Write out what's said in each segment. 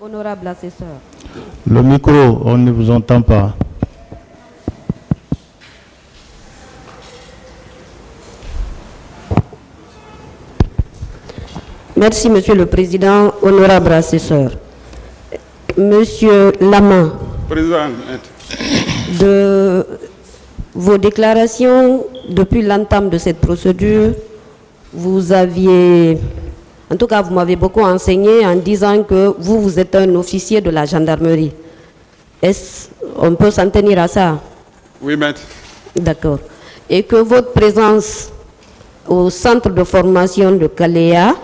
Honorable assesseur. Le micro, on ne vous entend pas. Merci, Monsieur le Président, honorable assesseur. Monsieur Lama, Président, de vos déclarations depuis l'entame de cette procédure, vous aviez, en tout cas vous m'avez beaucoup enseigné en disant que vous êtes un officier de la gendarmerie. Est-ce on peut s'en tenir à ça? oui, maître. D'accord. Et que votre présence au centre de formation de Kaléa,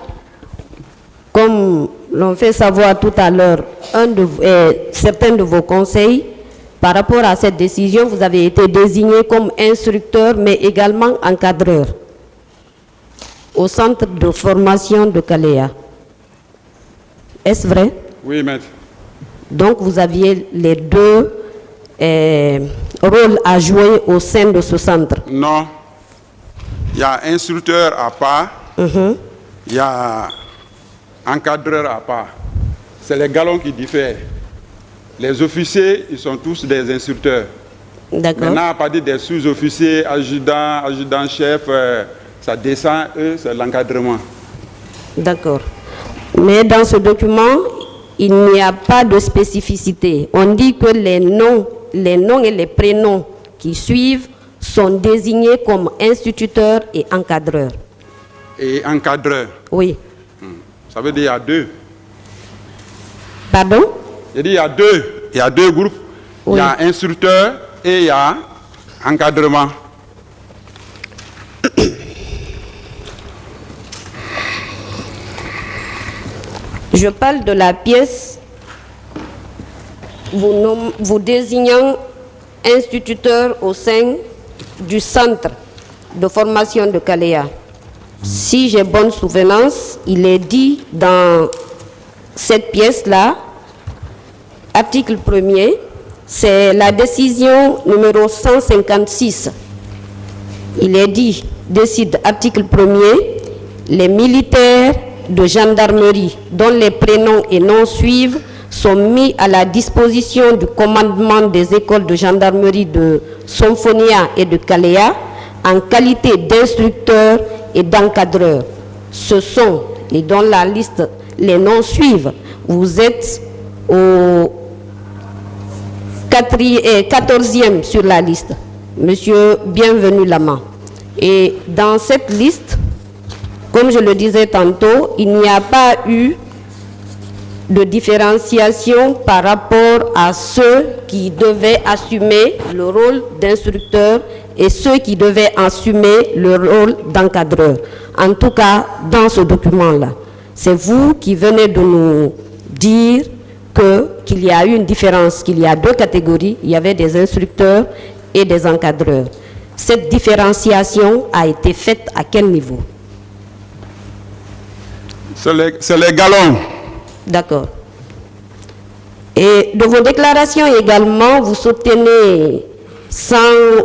comme l'ont fait savoir tout à l'heure certains de vos conseils, par rapport à cette décision, vous avez été désigné comme instructeur, mais également encadreur au centre de formation de Kaléa. Est-ce vrai? Oui, maître. Donc, vous aviez les deux rôles à jouer au sein de ce centre? Non. Il y a instructeur à part, il y a encadreur à part. C'est les galons qui diffèrent. Les officiers, ils sont tous des instructeurs. D'accord. Maintenant, à partir des sous-officiers, adjudants, adjudants-chefs, ça descend, eux, c'est l'encadrement. D'accord. Mais dans ce document, il n'y a pas de spécificité. On dit que les noms et les prénoms qui suivent sont désignés comme instituteurs et encadreurs. Et encadreur. Oui. Ça veut dire qu'il y a deux. Pardon? J'ai dit il y a deux. Il y a deux groupes. Oui. Il y a instructeur et il y a encadrement. Je parle de la pièce vous désignant instituteur au sein du centre de formation de Kaléa. Si j'ai bonne souvenance, il est dit dans cette pièce-là, article 1er, c'est la décision numéro 156. Il est dit, décide article 1er, les militaires de gendarmerie dont les prénoms et noms suivent sont mis à la disposition du commandement des écoles de gendarmerie de Somphonia et de Kaléa en qualité d'instructeurs et d'encadreurs. Ce sont, et dans la liste, les noms suivent. Vous êtes au 14e sur la liste, Monsieur Bienvenu Lama. Et dans cette liste, comme je le disais tantôt, il n'y a pas eu de différenciation par rapport à ceux qui devaient assumer le rôle d'instructeur et ceux qui devaient assumer le rôle d'encadreur. En tout cas, dans ce document-là, c'est vous qui venez de nous dire qu'il y a eu une différence, qu'il y a deux catégories, il y avait des instructeurs et des encadreurs. Cette différenciation a été faite à quel niveau? C'est les galons. D'accord. Et de vos déclarations également, vous soutenez, sans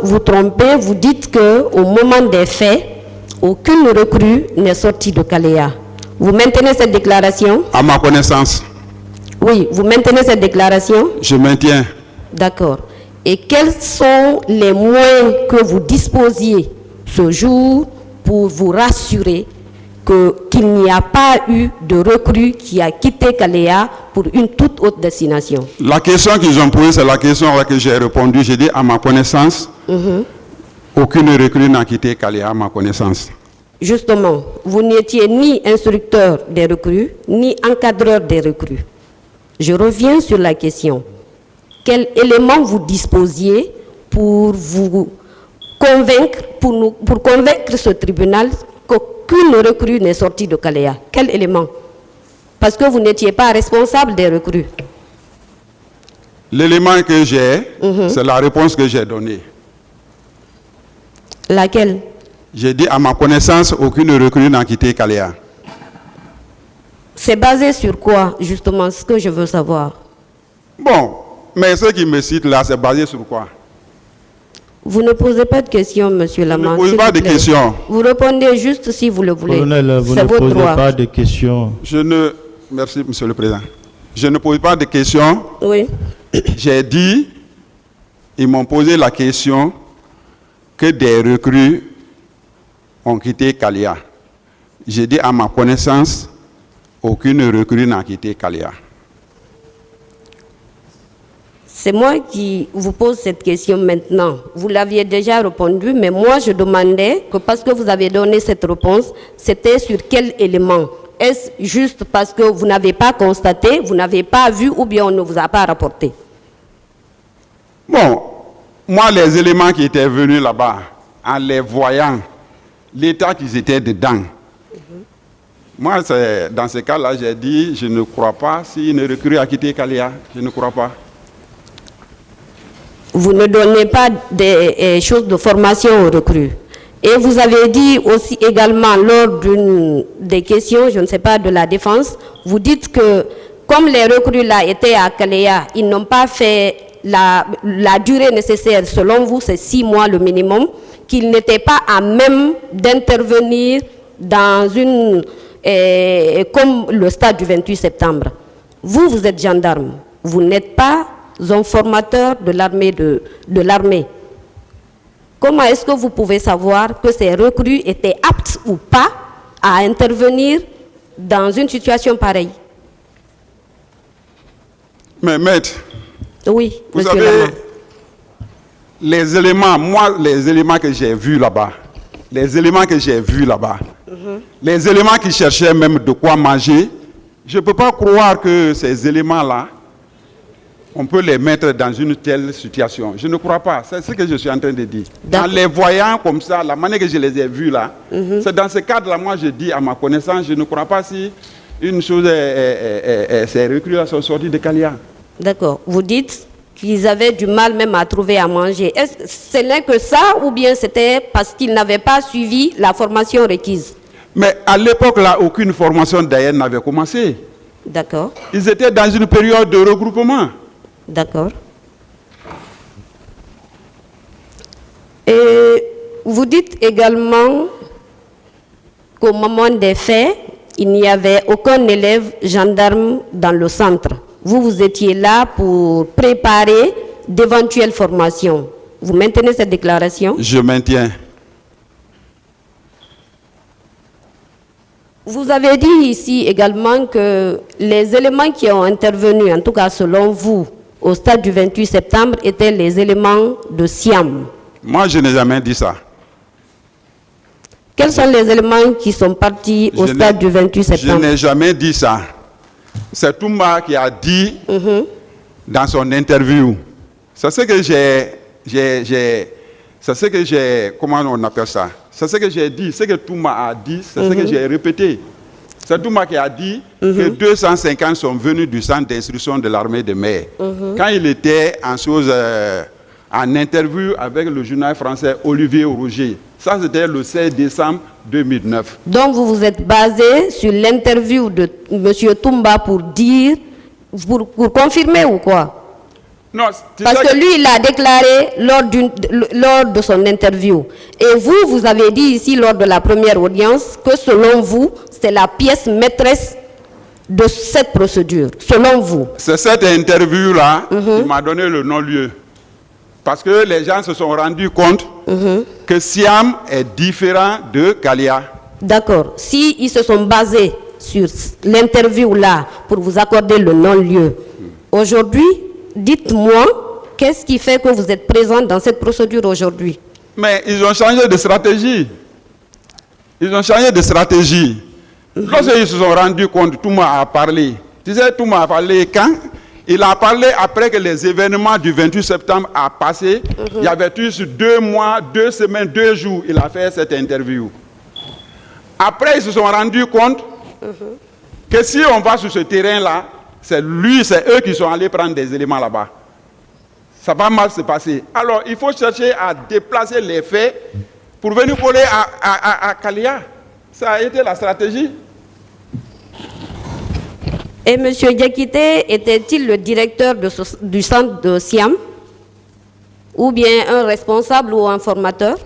vous tromper, vous dites qu'au moment des faits, aucune recrue n'est sortie de Kaléa. Vous maintenez cette déclaration? À ma connaissance. Oui, vous maintenez cette déclaration? Je maintiens. D'accord. Et quels sont les moyens que vous disposiez ce jour pour vous rassurer qu'il n'y a pas eu de recrue qui a quitté Kaléa pour une toute autre destination? La question qu'ils ont posée, c'est la question à laquelle j'ai répondu. J'ai dit, à ma connaissance, aucune recrue n'a quitté Kaléa, à ma connaissance. Justement, vous n'étiez ni instructeur des recrues, ni encadreur des recrues. Je reviens sur la question. Quel élément vous disposiez pour vous convaincre, pour convaincre ce tribunal qu'aucune recrue n'est sortie de Kaléa? Quel élément? Parce que vous n'étiez pas responsable des recrues. L'élément que j'ai, c'est la réponse que j'ai donnée. Laquelle? J'ai dit, à ma connaissance, aucune recrue n'a quitté Kaléa. C'est basé sur quoi, justement, ce que je veux savoir? Bon, mais ce qui me cite là, c'est basé sur quoi? Vous ne posez pas de questions, Monsieur Lama. Je ne pose pas de questions. Vous répondez juste si vous le voulez. Colonel, vous ne posez pas de questions. Merci, Monsieur le Président. Je ne pose pas de questions. Oui. J'ai dit, ils m'ont posé la question que des recrues ont quitté Kalia. J'ai dit, à ma connaissance, aucune recrue n'a quitté Kalia. C'est moi qui vous pose cette question maintenant. Vous l'aviez déjà répondu, mais moi je demandais que parce que vous avez donné cette réponse, c'était sur quel élément? Est-ce juste parce que vous n'avez pas constaté, vous n'avez pas vu ou bien on ne vous a pas rapporté? Bon, moi les éléments qui étaient venus là-bas, en les voyant, l'état qu'ils étaient dedans, moi dans ce cas-là, j'ai dit, je ne crois pas si une recrue a quitté Kalia, je ne crois pas. Vous ne donnez pas des choses de formation aux recrues. Et vous avez dit aussi également lors d'une des questions, je ne sais pas, de la défense, vous dites que comme les recrues là étaient à Kalea, ils n'ont pas fait la durée nécessaire, selon vous c'est 6 mois le minimum, qu'ils n'étaient pas à même d'intervenir dans une, comme le stade du 28 septembre. Vous êtes gendarme, vous n'êtes pas un formateur de l'armée de l'armée. Comment est-ce que vous pouvez savoir que ces recrues étaient aptes ou pas à intervenir dans une situation pareille? Mais maître, oui, vous savez, les éléments, moi, les éléments que j'ai vus là-bas, les éléments qui cherchaient même de quoi manger, je ne peux pas croire que ces éléments-là, on peut les mettre dans une telle situation. Je ne crois pas. C'est ce que je suis en train de dire. En les voyant comme ça, la manière que je les ai vus là, c'est dans ce cadre-là, moi je dis à ma connaissance, je ne crois pas si une chose, ces recrues-là sont sortis de Kalia. D'accord. Vous dites qu'ils avaient du mal même à trouver à manger. Est-ce que ce n'est que ça ou bien c'était parce qu'ils n'avaient pas suivi la formation requise? Mais à l'époque là, aucune formation d'ailleurs n'avait commencé. D'accord. Ils étaient dans une période de regroupement. D'accord. Et vous dites également qu'au moment des faits, il n'y avait aucun élève gendarme dans le centre. Vous étiez là pour préparer d'éventuelles formations. Vous maintenez cette déclaration? Je maintiens. Vous avez dit ici également que les éléments qui ont intervenu, en tout cas selon vous, au stade du 28 septembre, étaient les éléments de Siam. Moi, je n'ai jamais dit ça. Quels sont les éléments qui sont partis au stade du 28 septembre? Je n'ai jamais dit ça. C'est Toumba qui a dit dans son interview. C'est ce que j'ai, comment on appelle ça? C'est ce que j'ai dit, ce que Toumba a dit, c'est ce que j'ai répété. C'est Toumba qui a dit que 250 sont venus du centre d'instruction de l'armée de mer. Quand il était en interview avec le journal français Olivier Rouget. Ça, c'était le 16 décembre 2009. Donc, vous vous êtes basé sur l'interview de M. Toumba pour dire, pour confirmer ou quoi? Non, parce que lui, il a déclaré lors de son interview. Et vous avez dit ici, lors de la première audience, que selon vous, c'est la pièce maîtresse de cette procédure, selon vous. C'est cette interview-là qui m'a donné le non-lieu. Parce que les gens se sont rendus compte que Siam est différent de Kalia. D'accord. Si ils se sont basés sur l'interview-là pour vous accorder le non-lieu, aujourd'hui, dites-moi, qu'est-ce qui fait que vous êtes présent dans cette procédure aujourd'hui? Mais ils ont changé de stratégie. Ils ont changé de stratégie. Lorsqu'ils se sont rendus compte, Touma a parlé. Tu sais, Touma a parlé quand? Il a parlé après que les événements du 28 septembre a passé. Il y avait juste 2 mois, 2 semaines, 2 jours. Il a fait cette interview. Après, ils se sont rendus compte que si on va sur ce terrain-là, c'est eux qui sont allés prendre des éléments là-bas. Ça va mal se passer. Alors, il faut chercher à déplacer les faits pour venir coller à Kalia. Ça a été la stratégie. Et M. Diakité était-il le directeur du centre de Siam? Ou bien un responsable ou un formateur?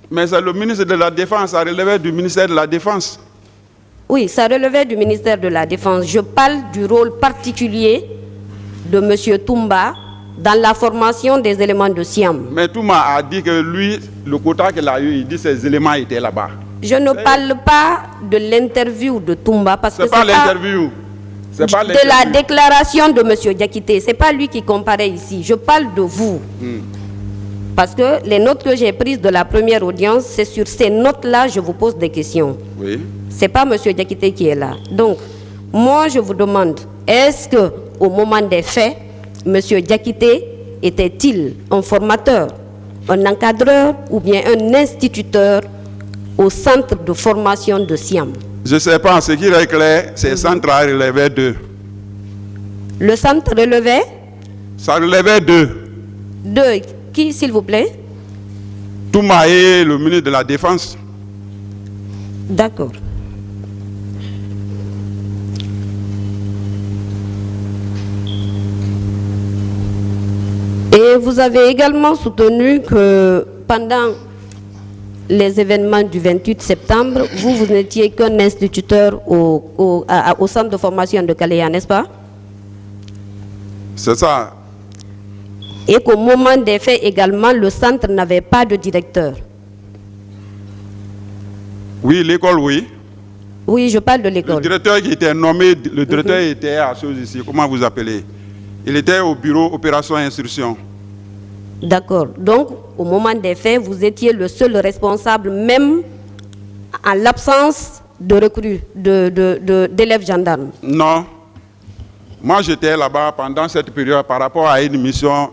Mais c'est le ministre de la Défense, ça relevait du ministère de la Défense. Oui, ça relevait du ministère de la Défense. Je parle du rôle particulier de M. Toumba dans la formation des éléments de Siam. Mais Toumba a dit que lui, le quota qu'il a eu, il dit que ces éléments étaient là-bas. Je ne parle pas de l'interview de Toumba parce que c'est pas l'interview. C'est pas de la déclaration de M. Diakité. Ce n'est pas lui qui comparait ici. Je parle de vous. Parce que les notes que j'ai prises de la première audience, c'est sur ces notes-là que je vous pose des questions. Oui. Ce n'est pas M. Diakité qui est là. Donc, moi, je vous demande, est-ce qu'au moment des faits, M. Diakité était-il un formateur, un encadreur ou bien un instituteur au centre de formation de Siam? Je ne sais pas, ce qui est clair, c'est centre a relevé 2. Le centre relevait? Ça relevait 2. 2. Qui, s'il vous plaît? Toumba et le ministre de la Défense. D'accord. Et vous avez également soutenu que pendant les événements du 28 septembre, vous n'étiez qu'un instituteur au centre de formation de Kaléa, n'est-ce pas? C'est ça. Et qu'au moment des faits également, le centre n'avait pas de directeur. Oui, l'école, oui. Oui, je parle de l'école. Le directeur qui était nommé, le directeur était à chose ici, comment vous appelez? Il était au bureau opération instruction. D'accord. Donc, au moment des faits, vous étiez le seul responsable, même en l'absence de recrues, d'élèves gendarmes. Non. Moi, j'étais là-bas pendant cette période par rapport à une mission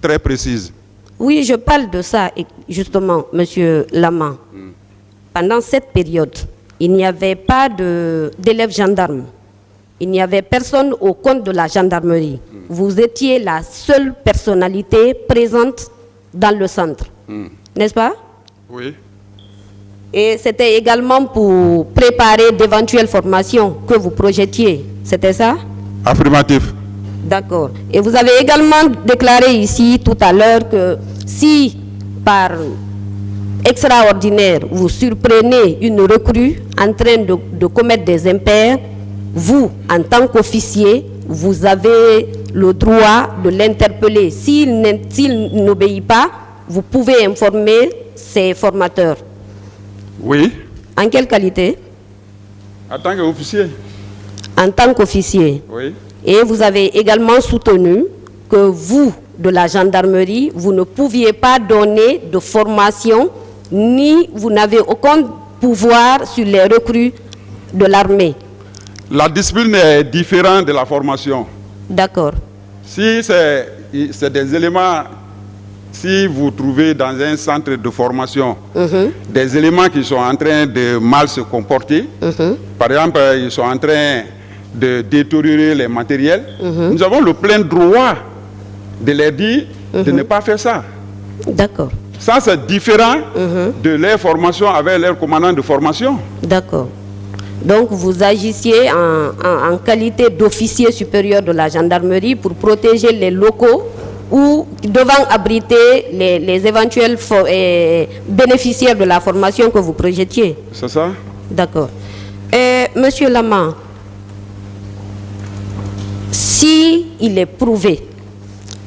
très précise. Oui, je parle de ça, justement, M. Lama. Pendant cette période, il n'y avait pas d'élèves gendarmes. Il n'y avait personne au compte de la gendarmerie. Vous étiez la seule personnalité présente dans le centre. N'est-ce pas? Oui. Et c'était également pour préparer d'éventuelles formations que vous projetiez. C'était ça? Affirmatif. D'accord. Et vous avez également déclaré ici tout à l'heure que si par extraordinaire vous surprenez une recrue en train de commettre des impairs, vous, en tant qu'officier, vous avez le droit de l'interpeller. S'il n'obéit pas, vous pouvez informer ses formateurs. Oui. En quelle qualité? En tant qu'officier. En tant qu'officier. Oui. Et vous avez également soutenu que vous, de la gendarmerie, vous ne pouviez pas donner de formation, ni vous n'avez aucun pouvoir sur les recrues de l'armée. La discipline est différente de la formation. D'accord. Si c'est des éléments, si vous trouvez dans un centre de formation des éléments qui sont en train de mal se comporter, par exemple, ils sont en train de détériorer les matériels, nous avons le plein droit de leur dire de ne pas faire ça. D'accord. Ça, c'est différent de leur formation avec leur commandant de formation. D'accord. Donc, vous agissiez en qualité d'officier supérieur de la gendarmerie pour protéger les locaux ou devant abriter les éventuels bénéficiaires de la formation que vous projetiez. C'est ça? D'accord. Monsieur Lama, si il est prouvé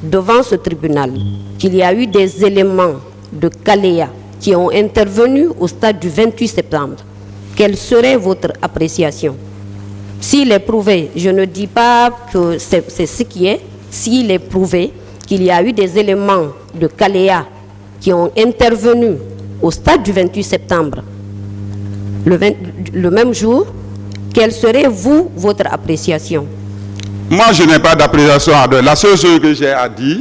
devant ce tribunal qu'il y a eu des éléments de Kaléa qui ont intervenu au stade du 28 septembre, quelle serait votre appréciation? S'il est prouvé, je ne dis pas que c'est ce qui est, s'il est prouvé qu'il y a eu des éléments de Kaléa qui ont intervenu au stade du 28 septembre, le même jour, quelle serait, votre appréciation? Moi, je n'ai pas d'appréciation à donner. La seule chose que j'ai à dire,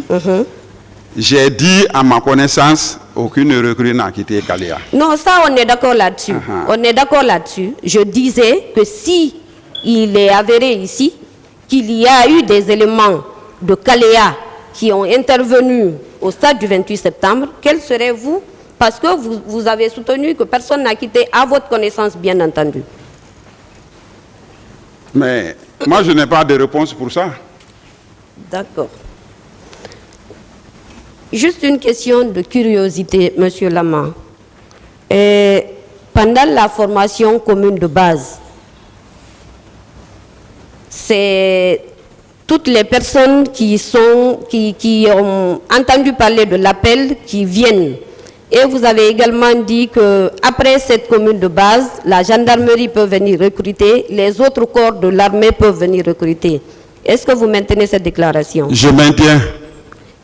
j'ai dit à ma connaissance, aucune recrue n'a quitté Kaléa. Non, ça, on est d'accord là-dessus. On est d'accord là-dessus. Je disais que si il est avéré ici qu'il y a eu des éléments de Kaléa qui ont intervenu au stade du 28 septembre, quel serait vous? Parce que vous avez soutenu que personne n'a quitté, à votre connaissance, bien entendu. Mais moi, je n'ai pas de réponse pour ça. D'accord. Juste une question de curiosité, Monsieur Lama. Pendant la formation commune de base, c'est toutes les personnes qui ont entendu parler de l'appel qui viennent. Et vous avez également dit qu'après cette commune de base, la gendarmerie peut venir recruter, les autres corps de l'armée peuvent venir recruter. Est-ce que vous maintenez cette déclaration? Je maintiens.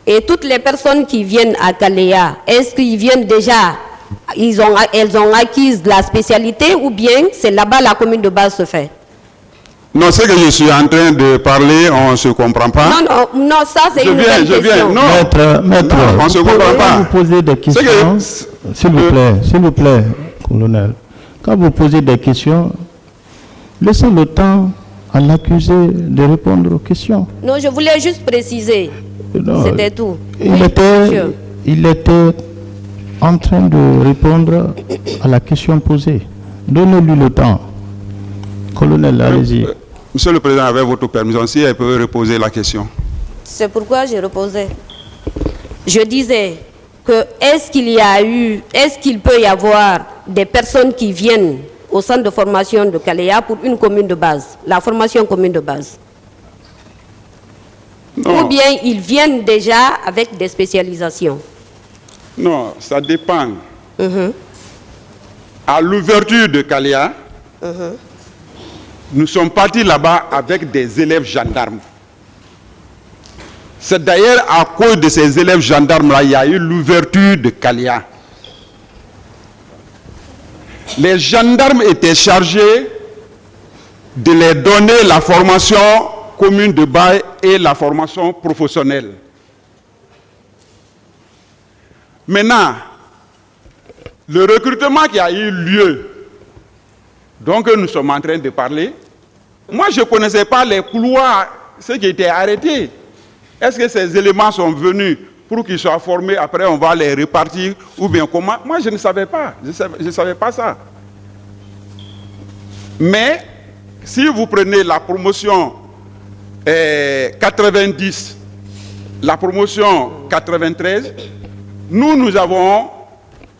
Et toutes les personnes qui viennent à Kalea, est-ce qu'ils viennent déjà, elles ont acquis la spécialité ou bien c'est là-bas la commune de base se fait? Non, ce que je suis en train de parler, on ne se comprend pas. Non, ça c'est une question. Je viens. Non, Maître, on ne se comprend pas. Vous posez des questions, s'il vous plaît, colonel. Quand vous posez des questions, laissez le temps à l'accusé de répondre aux questions. Non, je voulais juste préciser. C'était tout. Il était en train de répondre à la question posée. Donnez-lui le temps. Colonel, allez-y. Monsieur le Président, avec votre permission, si elle peut reposer la question. C'est pourquoi j'ai reposé. Je disais que est-ce qu'il peut y avoir des personnes qui viennent au centre de formation de Kalea pour une commune de base, la formation commune de base? Non. Ou bien ils viennent déjà avec des spécialisations? Non, ça dépend. À l'ouverture de Kalea, nous sommes partis là-bas avec des élèves gendarmes. C'est d'ailleurs à cause de ces élèves gendarmes-là, il y a eu l'ouverture de Kalea. Les gendarmes étaient chargés de les donner la formation commune de base et la formation professionnelle. Maintenant, le recrutement qui a eu lieu, donc nous sommes en train de parler, moi je ne connaissais pas les couloirs, ceux qui étaient arrêtés. Est-ce que ces éléments sont venus pour qu'ils soient formés, après on va les répartir, ou bien comment? Moi je ne savais pas, je ne savais pas ça. Mais, si vous prenez la promotion 90, la promotion 93, nous avons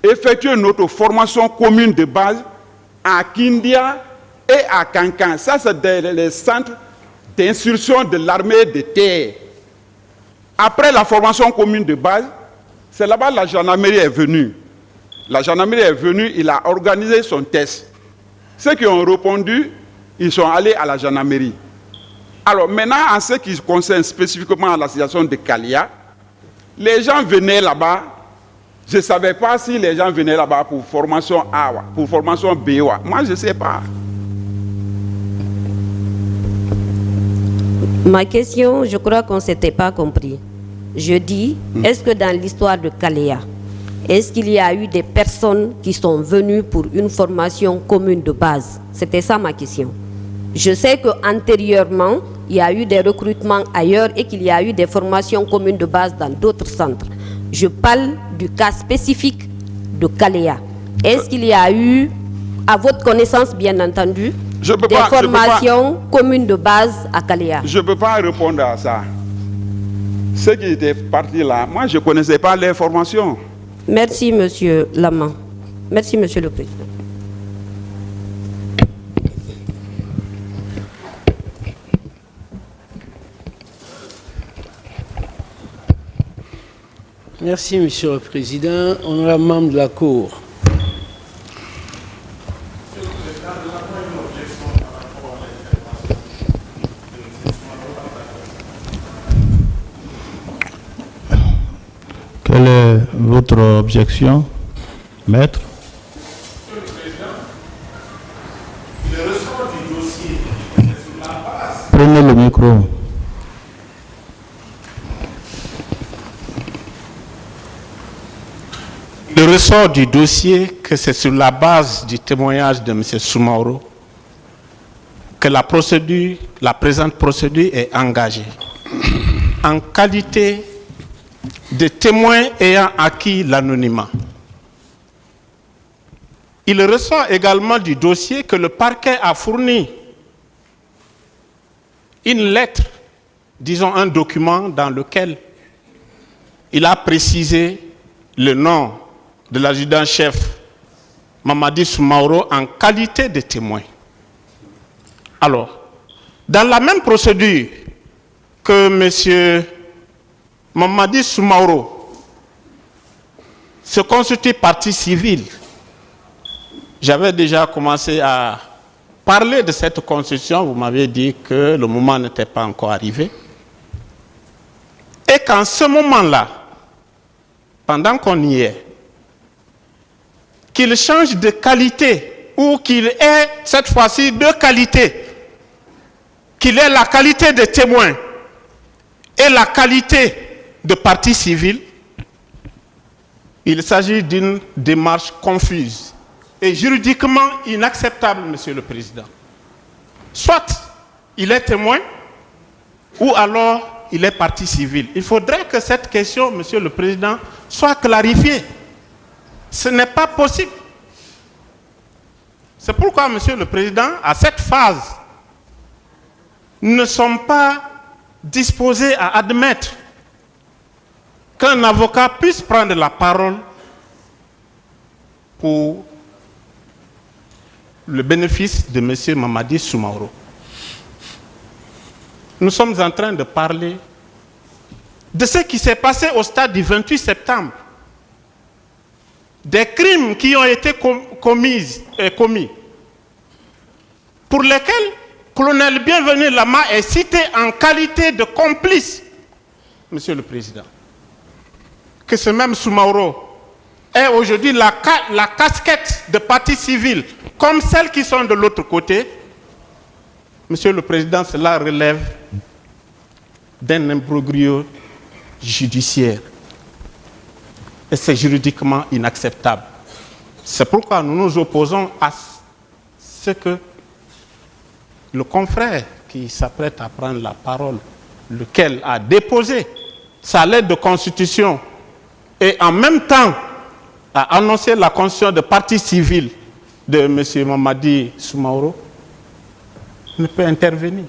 effectué notre formation commune de base à Kindia et à Kankan. Ça, c'est les centres d'instruction de l'armée de terre. Après la formation commune de base, c'est là-bas que la gendarmerie est venue. La gendarmerie est venue, il a organisé son test. Ceux qui ont répondu, ils sont allés à la gendarmerie. Alors maintenant, en ce qui concerne spécifiquement la situation de Kalea, les gens venaient là-bas. Je ne savais pas si les gens venaient là-bas pour formation A, pour formation B. Moi, je ne sais pas. Ma question, je crois qu'on ne s'était pas compris. Je dis, est-ce que dans l'histoire de Kalea, est-ce qu'il y a eu des personnes qui sont venues pour une formation commune de base? C'était ça ma question. Je sais qu'antérieurement, il y a eu des recrutements ailleurs et qu'il y a eu des formations communes de base dans d'autres centres. Je parle du cas spécifique de Kalea. Est-ce qu'il y a eu, à votre connaissance bien entendu, des formations communes de base à Kalea? Je ne peux pas répondre à ça. Ceux qui étaient partis là, moi je ne connaissais pas les formations. Merci, Monsieur Lama. Merci, Monsieur le Président. Merci, Monsieur le Président. Honorable membre de la Cour. Quelle est votre objection, maître? Prenez le micro. Le ressort du dossier que c'est sur la base du témoignage de M. Soumaoro que la présente procédure est engagée. En qualité de témoin ayant acquis l'anonymat. Il ressort également du dossier que le parquet a fourni une lettre, disons un document dans lequel il a précisé le nom de l'adjudant-chef Mamadi Soumaoro en qualité de témoin. Alors, Dans la même procédure que M. Mamadi Soumaoro se constitue partie civile, j'avais déjà commencé à parler de cette constitution, vous m'avez dit que le moment n'était pas encore arrivé. Et qu'en ce moment-là, pendant qu'on y est, qu'il change de qualité ou qu'il ait cette fois-ci deux qualités, qu'il ait la qualité de témoin et la qualité de partie civile, il s'agit d'une démarche confuse et juridiquement inacceptable, Monsieur le Président. Soit il est témoin, ou alors il est partie civile. Il faudrait que cette question, Monsieur le Président, soit clarifiée. Ce n'est pas possible. C'est pourquoi, Monsieur le Président, à cette phase, nous ne sommes pas disposés à admettre qu'un avocat puisse prendre la parole pour le bénéfice de M. Mamadi Soumaoro. Nous sommes en train de parler de ce qui s'est passé au stade du 28 septembre. Des crimes qui ont été commis, pour lesquels colonel Bienvenu Lama est cité en qualité de complice, Monsieur le Président. Que ce même Soumaoro ait aujourd'hui la casquette de partie civile, comme celles qui sont de l'autre côté, Monsieur le Président, cela relève d'un imbroglio judiciaire. Et c'est juridiquement inacceptable. C'est pourquoi nous nous opposons à ce que le confrère qui s'apprête à prendre la parole, lequel a déposé sa lettre de constitution et en même temps a annoncé la constitution de partie civile de M. Mamadi Soumaoro, ne peut intervenir.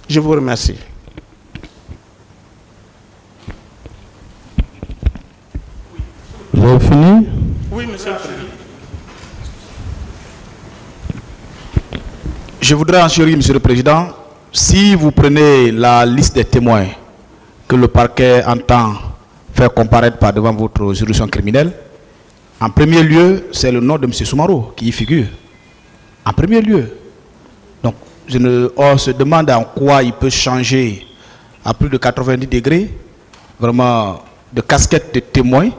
Je vous remercie. Vous avez fini? Oui, Monsieur le Président. Je voudrais enchérir, Monsieur le Président, si vous prenez la liste des témoins que le parquet entend faire comparaître par devant votre juridiction criminelle, en premier lieu, c'est le nom de M. Soumaoro qui y figure. En premier lieu. Donc, on se demande en quoi il peut changer à plus de 90 degrés, vraiment de casquette de témoin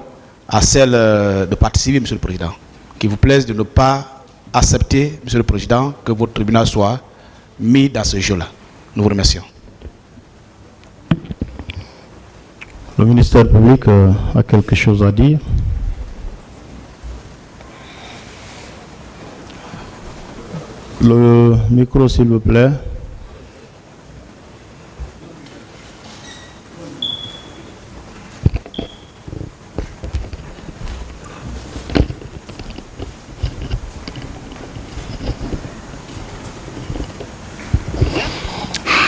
à celle de partie civile, Monsieur le Président. Qu'il vous plaise de ne pas accepter, Monsieur le Président, que votre tribunal soit mis dans ce jeu-là. Nous vous remercions. Le ministère public a quelque chose à dire. Le micro, s'il vous plaît.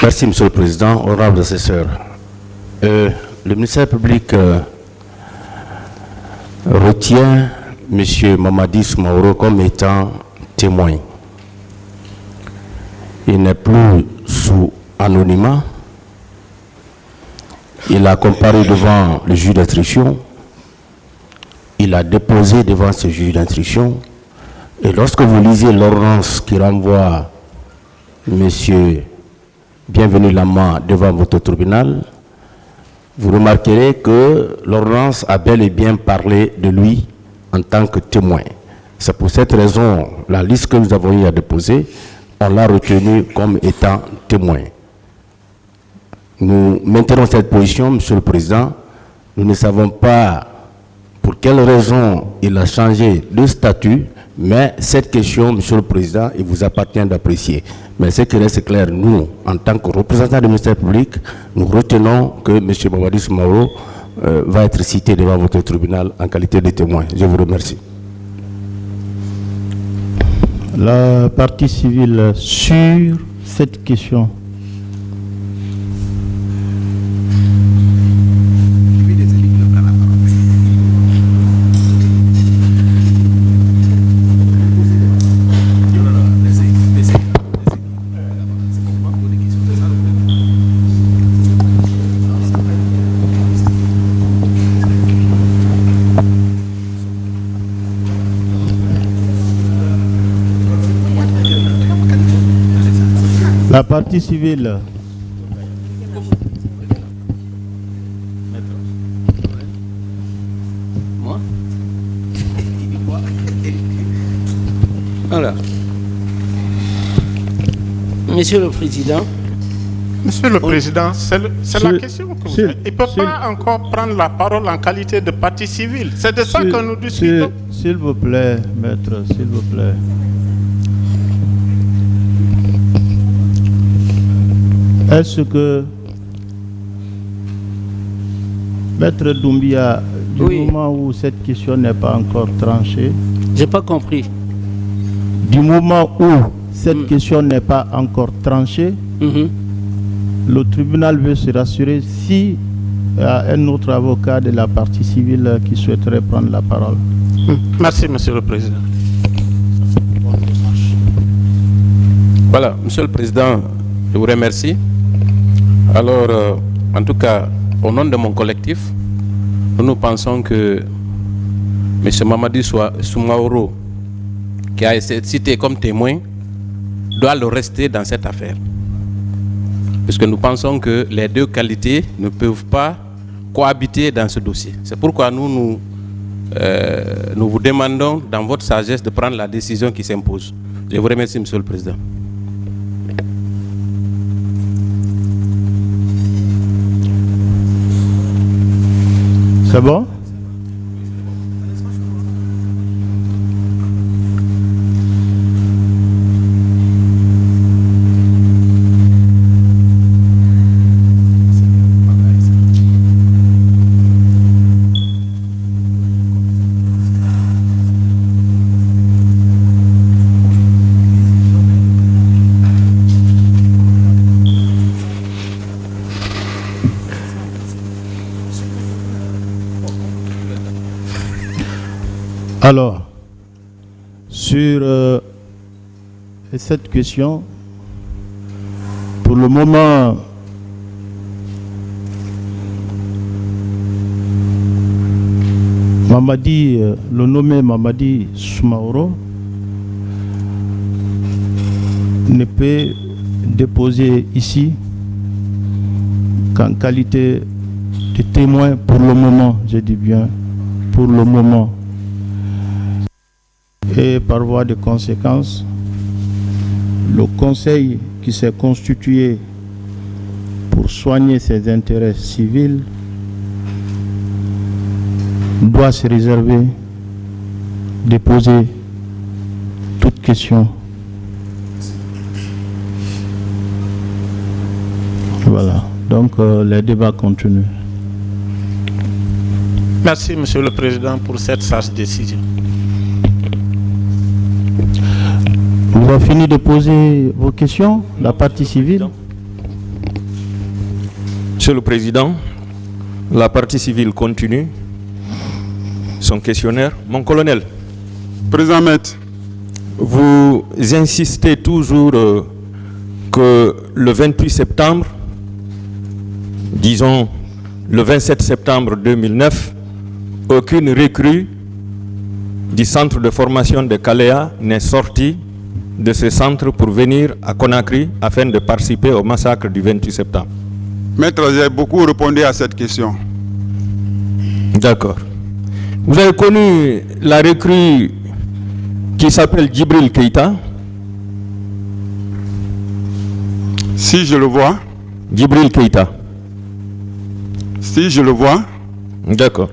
Merci, Monsieur le Président, honorables assesseurs. Le ministère public retient M. Mamadi Soumaoro comme étant témoin. Il n'est plus sous anonymat. Il a comparé devant le juge d'instruction. Il a déposé devant ce juge d'instruction. Et lorsque vous lisez l'ordonnance qui renvoie M. Bienvenu Lama devant votre tribunal, vous remarquerez que l'ordonnance a bel et bien parlé de lui en tant que témoin. C'est pour cette raison, la liste que nous avons eu à déposer, on l'a retenu comme étant témoin. Nous maintenons cette position, Monsieur le Président. Nous ne savons pas pour quelle raison il a changé de statut, mais cette question, Monsieur le Président, il vous appartient d'apprécier. Mais ce qui reste clair, nous, en tant que représentants du ministère public, nous retenons que M. Mamadi Soumaoro va être cité devant votre tribunal en qualité de témoin. Je vous remercie. La partie civile sur cette question. La partie civile. Voilà. Monsieur le Président. Monsieur le Président, c'est la question que vous avez. Il ne peut pas encore prendre la parole en qualité de partie civile. C'est de ça que nous discutons. S'il vous plaît, maître, s'il vous plaît. Est-ce que maître Doumbia, du moment où cette question n'est pas encore tranchée, j'ai pas compris. Du moment où cette question n'est pas encore tranchée, le tribunal veut se rassurer si il y a un autre avocat de la partie civile qui souhaiterait prendre la parole. Merci, Monsieur le Président. Voilà, Monsieur le Président, je vous remercie. Alors, en tout cas, au nom de mon collectif, nous pensons que M. Mamadi Soumaoro, qui a été cité comme témoin, doit le rester dans cette affaire. Puisque nous pensons que les deux qualités ne peuvent pas cohabiter dans ce dossier. C'est pourquoi nous vous demandons, dans votre sagesse, de prendre la décision qui s'impose. Je vous remercie, Monsieur le Président. C'est bon? Alors, sur cette question, pour le moment, Mamadi, le nommé Mamadi Soumaoro ne peut déposer ici qu'en qualité de témoin pour le moment, je dis bien pour le moment. Et par voie de conséquence, le conseil qui s'est constitué pour soigner ses intérêts civils doit se réserver de poser toute question. Voilà, donc les débats continuent. Merci, Monsieur le Président, pour cette sage décision. Vous avez fini de poser vos questions, la partie civile? Monsieur le Président, la partie civile continue son questionnaire. Mon colonel, Président Maître, vous insistez toujours que le 28 septembre, disons le 27 septembre 2009, aucune recrue du centre de formation de Kalea n'est sortie de ce centre pour venir à Conakry afin de participer au massacre du 28 septembre. Maître, j'ai beaucoup répondu à cette question. D'accord. Vous avez connu la recrue qui s'appelle Djibril Keïta? Si je le vois. Djibril Keïta. Si je le vois. D'accord.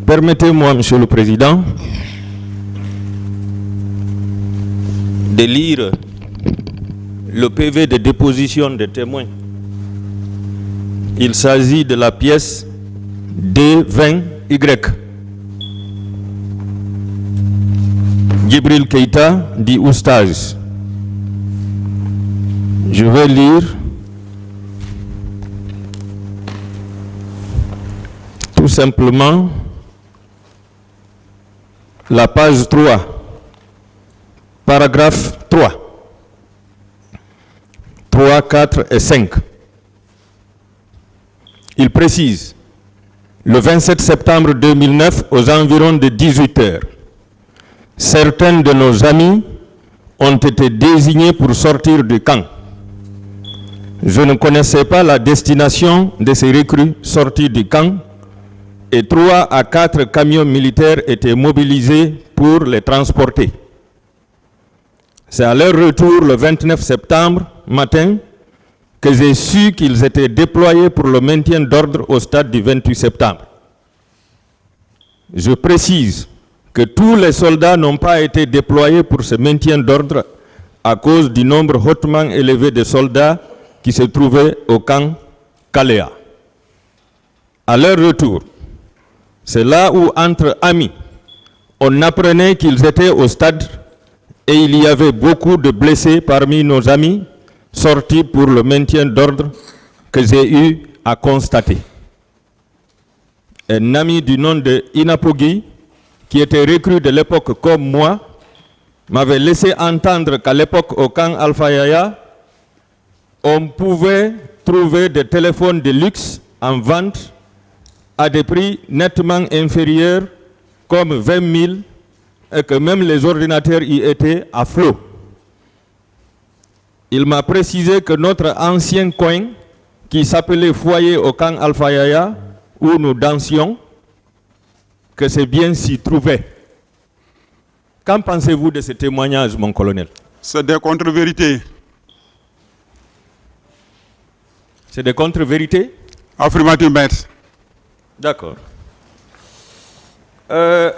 Permettez-moi, Monsieur le Président, de lire le PV de déposition des témoins. Il s'agit de la pièce D20Y. Djibril Keïta dit Oustaz. Je vais lire tout simplement la page 3. Paragraphe 3, 4 et 5. Il précise, le 27 septembre 2009, aux environs de 18 h, certains de nos amis ont été désignés pour sortir du camp. Je ne connaissais pas la destination de ces recrues sorties du camp et 3 à 4 camions militaires étaient mobilisés pour les transporter. C'est à leur retour le 29 septembre matin que j'ai su qu'ils étaient déployés pour le maintien d'ordre au stade du 28 septembre. Je précise que tous les soldats n'ont pas été déployés pour ce maintien d'ordre à cause du nombre hautement élevé de soldats qui se trouvaient au camp Kalea. À leur retour, c'est là où, entre amis, on apprenait qu'ils étaient au stade et il y avait beaucoup de blessés parmi nos amis sortis pour le maintien d'ordre que j'ai eu à constater. Un ami du nom de Inapogi, qui était recrue de l'époque comme moi, m'avait laissé entendre qu'à l'époque au camp Alpha Yaya, on pouvait trouver des téléphones de luxe en vente à des prix nettement inférieurs comme 20 000 et que même les ordinateurs y étaient à flot. Il m'a précisé que notre ancien coin, qui s'appelait Foyer au camp Alpha Yaya, où nous dansions, que ces biens s'y trouvaient. Qu'en pensez-vous de ce témoignage, mon colonel? C'est des contre-vérités. C'est des contre-vérités? Affirmative, maître. D'accord. Je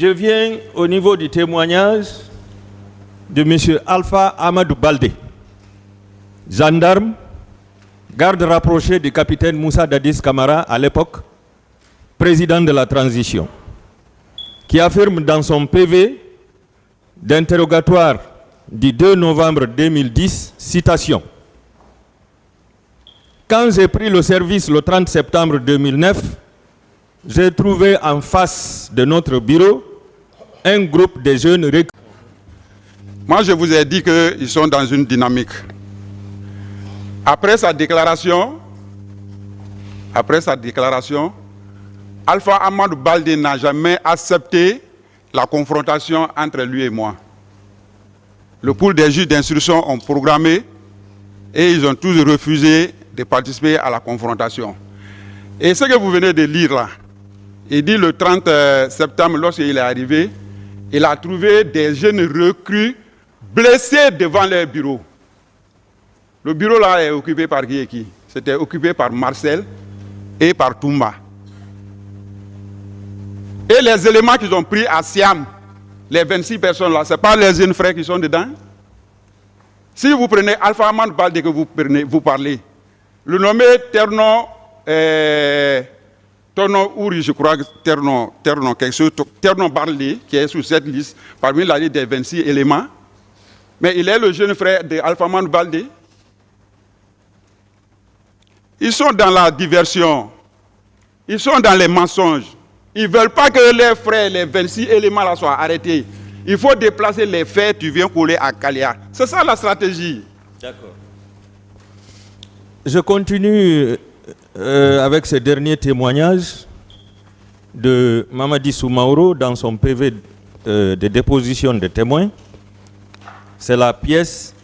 viens au niveau du témoignage de M. Alpha Amadou Baldé, gendarme, garde rapproché du capitaine Moussa Dadis Camara à l'époque, président de la transition, qui affirme dans son PV d'interrogatoire du 2 novembre 2010, citation: « Quand j'ai pris le service le 30 septembre 2009, j'ai trouvé en face de notre bureau un groupe de jeunes recrues. » Moi, je vous ai dit qu'ils sont dans une dynamique. Après sa déclaration, Alpha Amadou Baldé n'a jamais accepté la confrontation entre lui et moi. Le pool des juges d'instruction ont programmé et ils ont tous refusé de participer à la confrontation. Et ce que vous venez de lire là, il dit le 30 septembre, lorsqu'il est arrivé, il a trouvé des jeunes recrues blessés devant leur bureau. Le bureau là est occupé par qui et qui? C'était occupé par Marcel et par Toumba. Et les éléments qu'ils ont pris à Siam, les 26 personnes là, ce n'est pas les jeunes frères qui sont dedans. Si vous prenez Alpha Amadou Baldé que vous parlez, le nommé Terno Ouri, je crois que Terno quelque chose, Terno Barley, qui est sur cette liste, parmi la liste des 26 éléments, mais il est le jeune frère de Alpha Amadou Baldé. Ils sont dans la diversion, ils sont dans les mensonges. Ils ne veulent pas que les frères, les 26 éléments là soient arrêtés. Il faut déplacer les faits, tu viens coller à Kalea. C'est ça la stratégie. D'accord. Je continue avec ce dernier témoignage de Mamadi Soumaoro dans son PV de déposition de témoins. C'est la pièce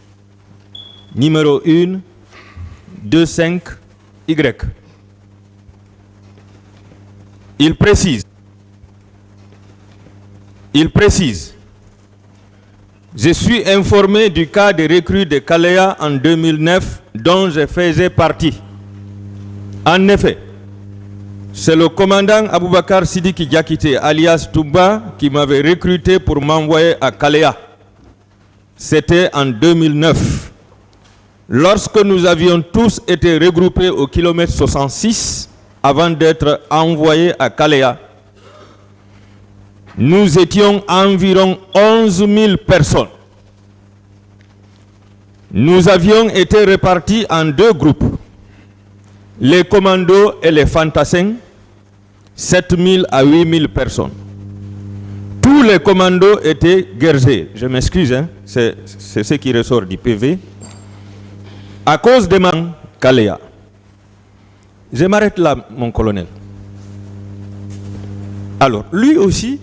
numéro 1, 25Y. Il précise, je suis informé du cas de recrue de Kalea en 2009 dont je faisais partie. En effet, c'est le commandant Aboubakar Sidiki Diakité alias Touba qui m'avait recruté pour m'envoyer à Kalea. C'était en 2009. Lorsque nous avions tous été regroupés au kilomètre 66 avant d'être envoyés à Kalea, nous étions environ 11 000 personnes. Nous avions été répartis en 2 groupes, les commandos et les fantassins, 7 000 à 8 000 personnes. Tous les commandos étaient guerriers. Je m'excuse, hein, c'est ce qui ressort du PV. À cause de Kalea. Je m'arrête là, mon colonel. Alors, lui aussi,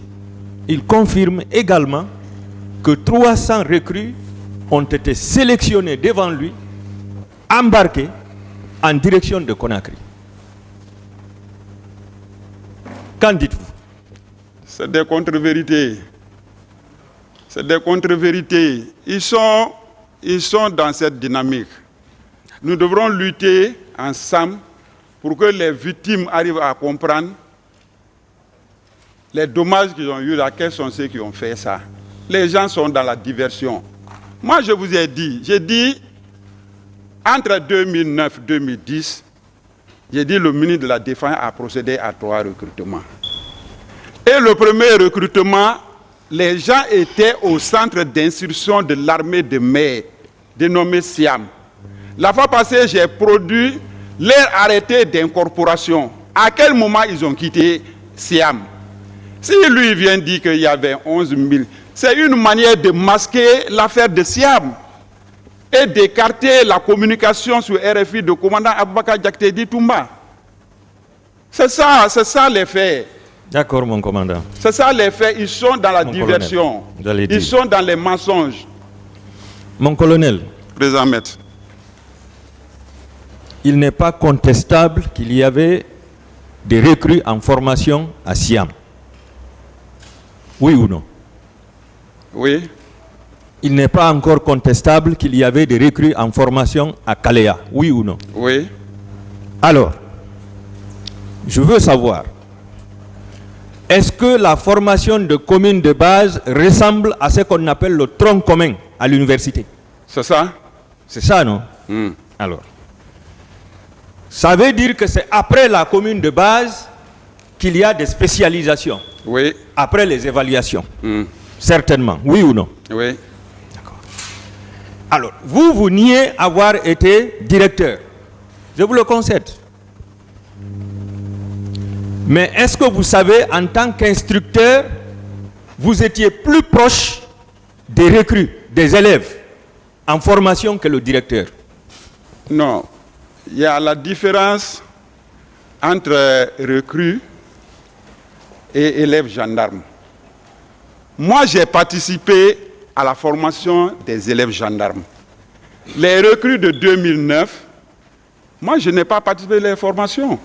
il confirme également que 300 recrues ont été sélectionnés devant lui embarqué en direction de Conakry. Qu'en dites-vous? C'est des contre-vérités. C'est des contre-vérités. Ils sont dans cette dynamique. Nous devrons lutter ensemble pour que les victimes arrivent à comprendre les dommages qu'ils ont eu, quels sont ceux qui ont fait ça. Les gens sont dans la diversion. Moi, je vous ai dit, j'ai dit, entre 2009 et 2010, j'ai dit le ministre de la Défense a procédé à 3 recrutements. Et le premier recrutement, les gens étaient au centre d'instruction de l'armée de mer, dénommé SIAM. La fois passée, j'ai produit leur arrêté d'incorporation. À quel moment ils ont quitté SIAM? Si lui vient dire qu'il y avait 11 000, c'est une manière de masquer l'affaire de SIAM et d'écarter la communication sur RFI de commandant Aboubakar Diakité Toumba. C'est ça les faits. D'accord, mon commandant. C'est ça les faits. Ils sont dans la diversion. Ils sont dans les mensonges. Mon colonel. Président Maître. Il n'est pas contestable qu'il y avait des recrues en formation à Siam. Oui ou non? Oui. Il n'est pas encore contestable qu'il y avait des recrues en formation à Kalea. Oui ou non? Oui. Alors, je veux savoir, est-ce que la formation de communes de base ressemble à ce qu'on appelle le tronc commun à l'université? C'est ça? C'est ça, non? Alors, ça veut dire que c'est après la commune de base qu'il y a des spécialisations. Oui. Après les évaluations. Certainement. Oui ou non? Oui. D'accord. Alors, vous niez avoir été directeur. Je vous le concède. Mais est-ce que vous savez, en tant qu'instructeur, vous étiez plus proche des recrues, des élèves en formation que le directeur? Non. Il y a la différence entre recrues et élèves gendarmes. Moi, j'ai participé à la formation des élèves gendarmes. Les recrues de 2009, moi, je n'ai pas participé à les formations.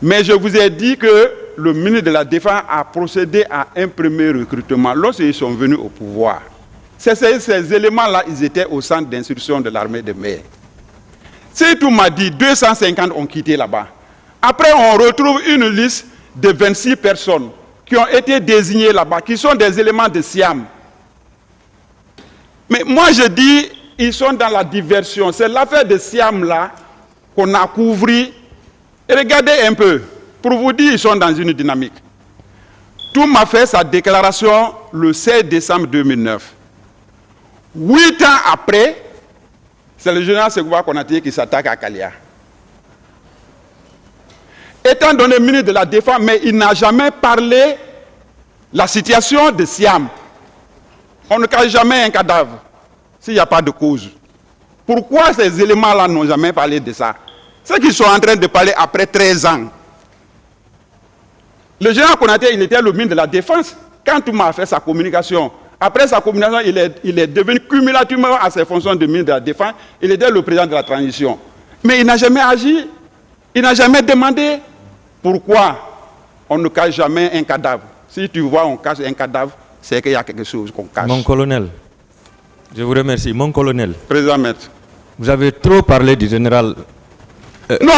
Mais je vous ai dit que le ministre de la Défense a procédé à un premier recrutement lorsqu'ils sont venus au pouvoir. Ces éléments-là, ils étaient au centre d'instruction de l'armée de mer. Si tout m'a dit 250 ont quitté là-bas. Après, on retrouve une liste de 26 personnes qui ont été désignées là-bas, qui sont des éléments de Siam. Mais moi, je dis, ils sont dans la diversion. C'est l'affaire de Siam là qu'on a couvert. Et regardez un peu, pour vous dire, ils sont dans une dynamique. Tout m'a fait sa déclaration le 16 décembre 2009. 8 ans après, c'est le général Ségouba Konaté qui s'attaque à Kalea. Étant donné ministre de la Défense, mais il n'a jamais parlé de la situation de Siam. On ne cache jamais un cadavre s'il n'y a pas de cause. Pourquoi ces éléments-là n'ont jamais parlé de ça? C'est qu'ils sont en train de parler après 13 ans. Le général Konaté, il était le ministre de la Défense. Quand tout m'a fait sa communication, après sa communication, il est devenu cumulativement à ses fonctions de ministre de la Défense. Il était le président de la transition. Mais il n'a jamais agi. Il n'a jamais demandé pourquoi on ne cache jamais un cadavre. Si tu vois on cache un cadavre, c'est qu'il y a quelque chose qu'on cache. Mon colonel, je vous remercie. Mon colonel. Président Maître. Vous avez trop parlé du général... non,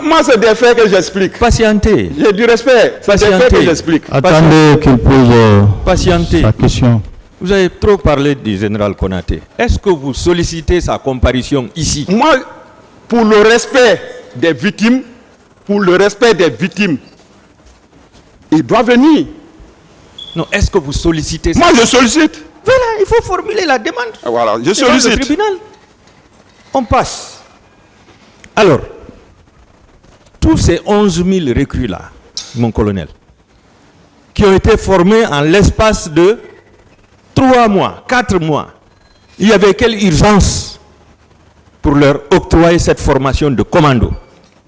moi c'est des faits que j'explique. Patientez. J'ai du respect. C'est des faits que j'explique. Attendez qu'il pose sa question. Vous avez trop parlé du général Konaté. Est-ce que vous sollicitez sa comparution ici? Moi, pour le respect des victimes, il doit venir. Non, est-ce que vous sollicitez ça? Moi, je sollicite. Voilà, il faut formuler la demande. Voilà, je sollicite. Le tribunal. On passe. Alors, tous ces 11 000 recrues-là, mon colonel, qui ont été formés en l'espace de 3 mois, 4 mois, il y avait quelle urgence pour leur octroyer cette formation de commando?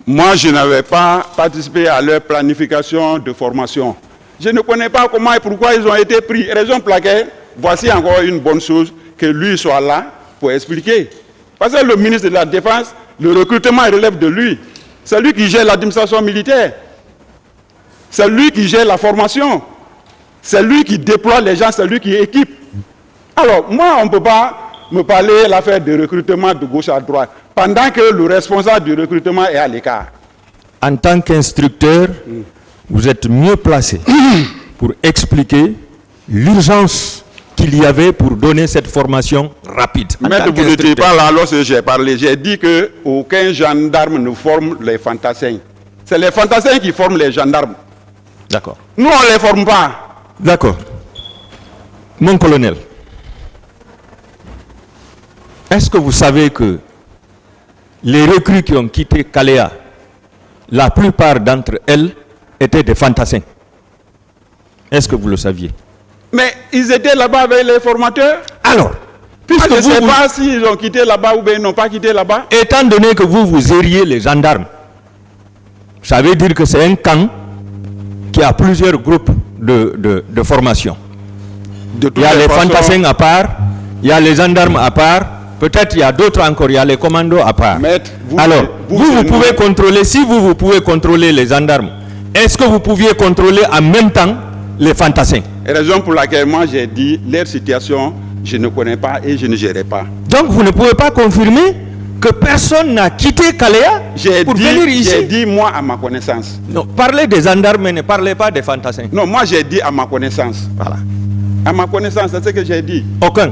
Moi, je n'avais pas participé à leur planification de formation. Je ne connais pas comment et pourquoi ils ont été pris. Raison pour laquelle, voici encore une bonne chose, que lui soit là pour expliquer. Parce que le ministre de la Défense, le recrutement relève de lui. C'est lui qui gère l'administration militaire. C'est lui qui gère la formation. C'est lui qui déploie les gens, c'est lui qui équipe. Alors, moi, on ne peut pas me parler de l'affaire de recrutement de gauche à droite, pendant que le responsable du recrutement est à l'écart. En tant qu'instructeur, vous êtes mieux placé pour expliquer l'urgence qu'il y avait pour donner cette formation rapide. Maître, vous n'étiez pas là lorsque j'ai parlé. J'ai dit qu'aucun gendarme ne forme les fantassins. C'est les fantassins qui forment les gendarmes. D'accord. Nous, on ne les forme pas. D'accord. Mon colonel, est-ce que vous savez que les recrues qui ont quitté Kalea, la plupart d'entre elles étaient des fantassins? Est-ce que vous le saviez? Mais ils étaient là-bas avec les formateurs. Alors, puisque je ne sais pas s'ils ont quitté là-bas ou bien ils n'ont pas quitté là-bas. Étant donné que vous aériez les gendarmes, ça veut dire que c'est un camp qui a plusieurs groupes de formation. Il y a les fantassins à part, il y a les gendarmes à part, peut-être il y a d'autres encore, il y a les commandos à part. Maître, alors, vous pouvez contrôler, si vous pouvez contrôler les gendarmes, est-ce que vous pouviez contrôler en même temps les fantassins? Raison pour laquelle moi j'ai dit, leur situation, je ne connais pas et je ne gérerai pas. Donc vous ne pouvez pas confirmer que personne n'a quitté Kalea pour venir ici? J'ai dit moi à ma connaissance. Non, parlez des gendarmes mais ne parlez pas des fantassins. Non, moi j'ai dit à ma connaissance. Voilà. À ma connaissance, c'est ce que j'ai dit. Aucun?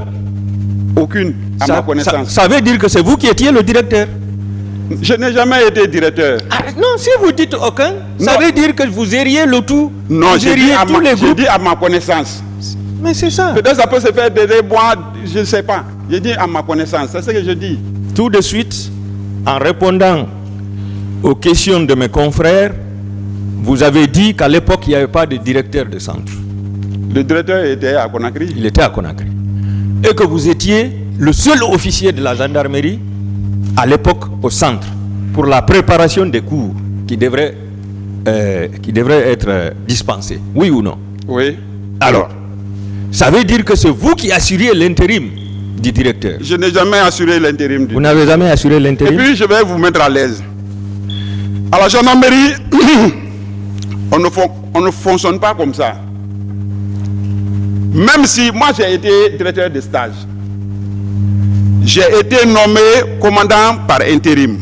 Aucune, à ma connaissance. Ça veut dire que c'est vous qui étiez le directeur? Je n'ai jamais été directeur. Ah, non, si vous dites aucun, ça veut dire que vous aériez le tout. Non, j'ai dit à ma connaissance. Mais c'est ça. Peut-être ça peut se faire des mois, je ne sais pas. J'ai dit à ma connaissance, c'est ce que je dis. Tout de suite, en répondant aux questions de mes confrères, vous avez dit qu'à l'époque, il n'y avait pas de directeur de centre. Le directeur était à Conakry. Il était à Conakry. Et que vous étiez le seul officier de la gendarmerie à l'époque au centre pour la préparation des cours qui devraient être dispensés. Oui ou non? Oui. Alors, ça veut dire que c'est vous qui assuriez l'intérim du directeur? Je n'ai jamais assuré l'intérim. Vous n'avez jamais assuré l'intérim? Et puis je vais vous mettre à l'aise. À la gendarmerie, on ne fonctionne pas comme ça. Même si moi j'ai été directeur de stage, j'ai été nommé commandant par intérim.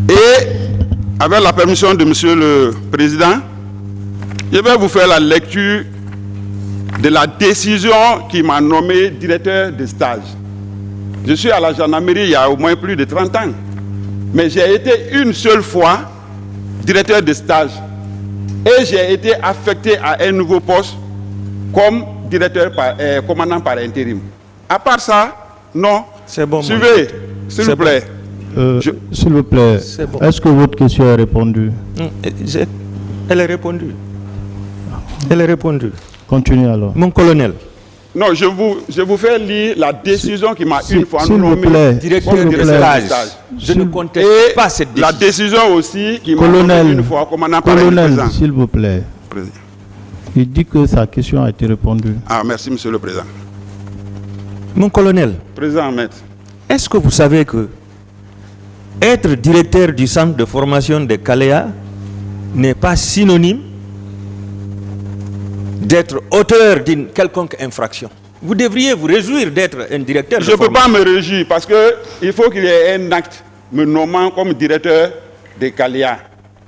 Et avec la permission de Monsieur le Président, je vais vous faire la lecture de la décision qui m'a nommé directeur de stage. Je suis à la gendarmerie il y a au moins plus de 30 ans. Mais j'ai été une seule fois directeur de stage. Et j'ai été affecté à un nouveau poste comme commandant par intérim. À part ça, non. C'est bon. Suivez, s'il vous plaît. S'il vous plaît, bon. Est-ce que votre question est répondue? Elle est répondue. Elle est répondue. Continuez alors. Mon colonel. Non, je vous fais lire la décision qui m'a une fois nommé directeur de stage. Je ne conteste pas cette décision. La décision aussi qui m'a nommé une fois commandant par intérim. Colonel, s'il vous plaît. Président. Il dit que sa question a été répondue. Ah, merci, Monsieur le Président. Mon colonel. Président, maître. Est-ce que vous savez que être directeur du centre de formation de Kalea n'est pas synonyme d'être auteur d'une quelconque infraction? Vous devriez vous réjouir d'être un directeur. Je ne peux pas me réjouir parce qu'il faut qu'il y ait un acte me nommant comme directeur de Kalea.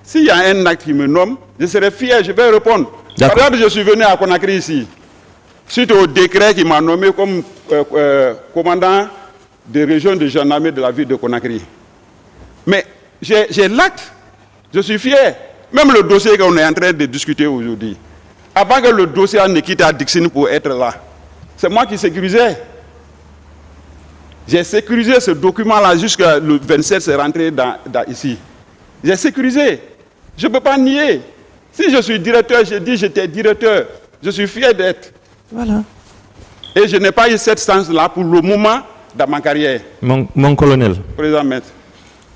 S'il y a un acte qui me nomme, je serai fier, je vais répondre. Par exemple, je suis venu à Conakry ici, suite au décret qui m'a nommé comme commandant de région de gendarmerie de la ville de Conakry. Mais j'ai l'acte, je suis fier. Même le dossier qu'on est en train de discuter aujourd'hui, avant que le dossier ne quitte à Dixine pour être là, c'est moi qui sécurisais. J'ai sécurisé ce document-là jusqu'à le 27, c'est rentré ici. J'ai sécurisé. Je ne peux pas nier. Si je suis directeur, j'ai dit j'étais directeur. Je suis fier d'être. Voilà. Et je n'ai pas eu cette chance-là pour le moment dans ma carrière. Mon colonel. Président Maître.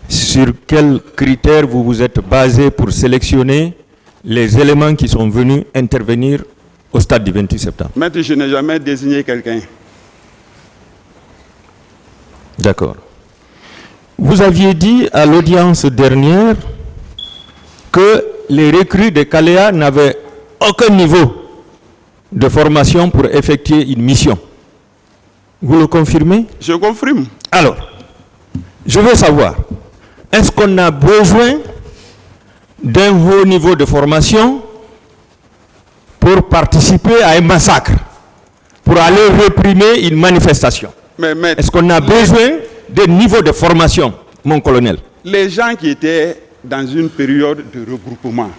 Sur quels critères vous vous êtes basé pour sélectionner les éléments qui sont venus intervenir au stade du 28 septembre? Maître, je n'ai jamais désigné quelqu'un. D'accord. Vous aviez dit à l'audience dernière que les recrues de Kalea n'avaient aucun niveau de formation pour effectuer une mission. Vous le confirmez? Je confirme. Alors, je veux savoir, est-ce qu'on a besoin d'un haut niveau de formation pour participer à un massacre, pour aller réprimer une manifestation? Est-ce qu'on a besoin d'un niveau de formation, mon colonel? Les gens qui étaient dans une période de regroupement,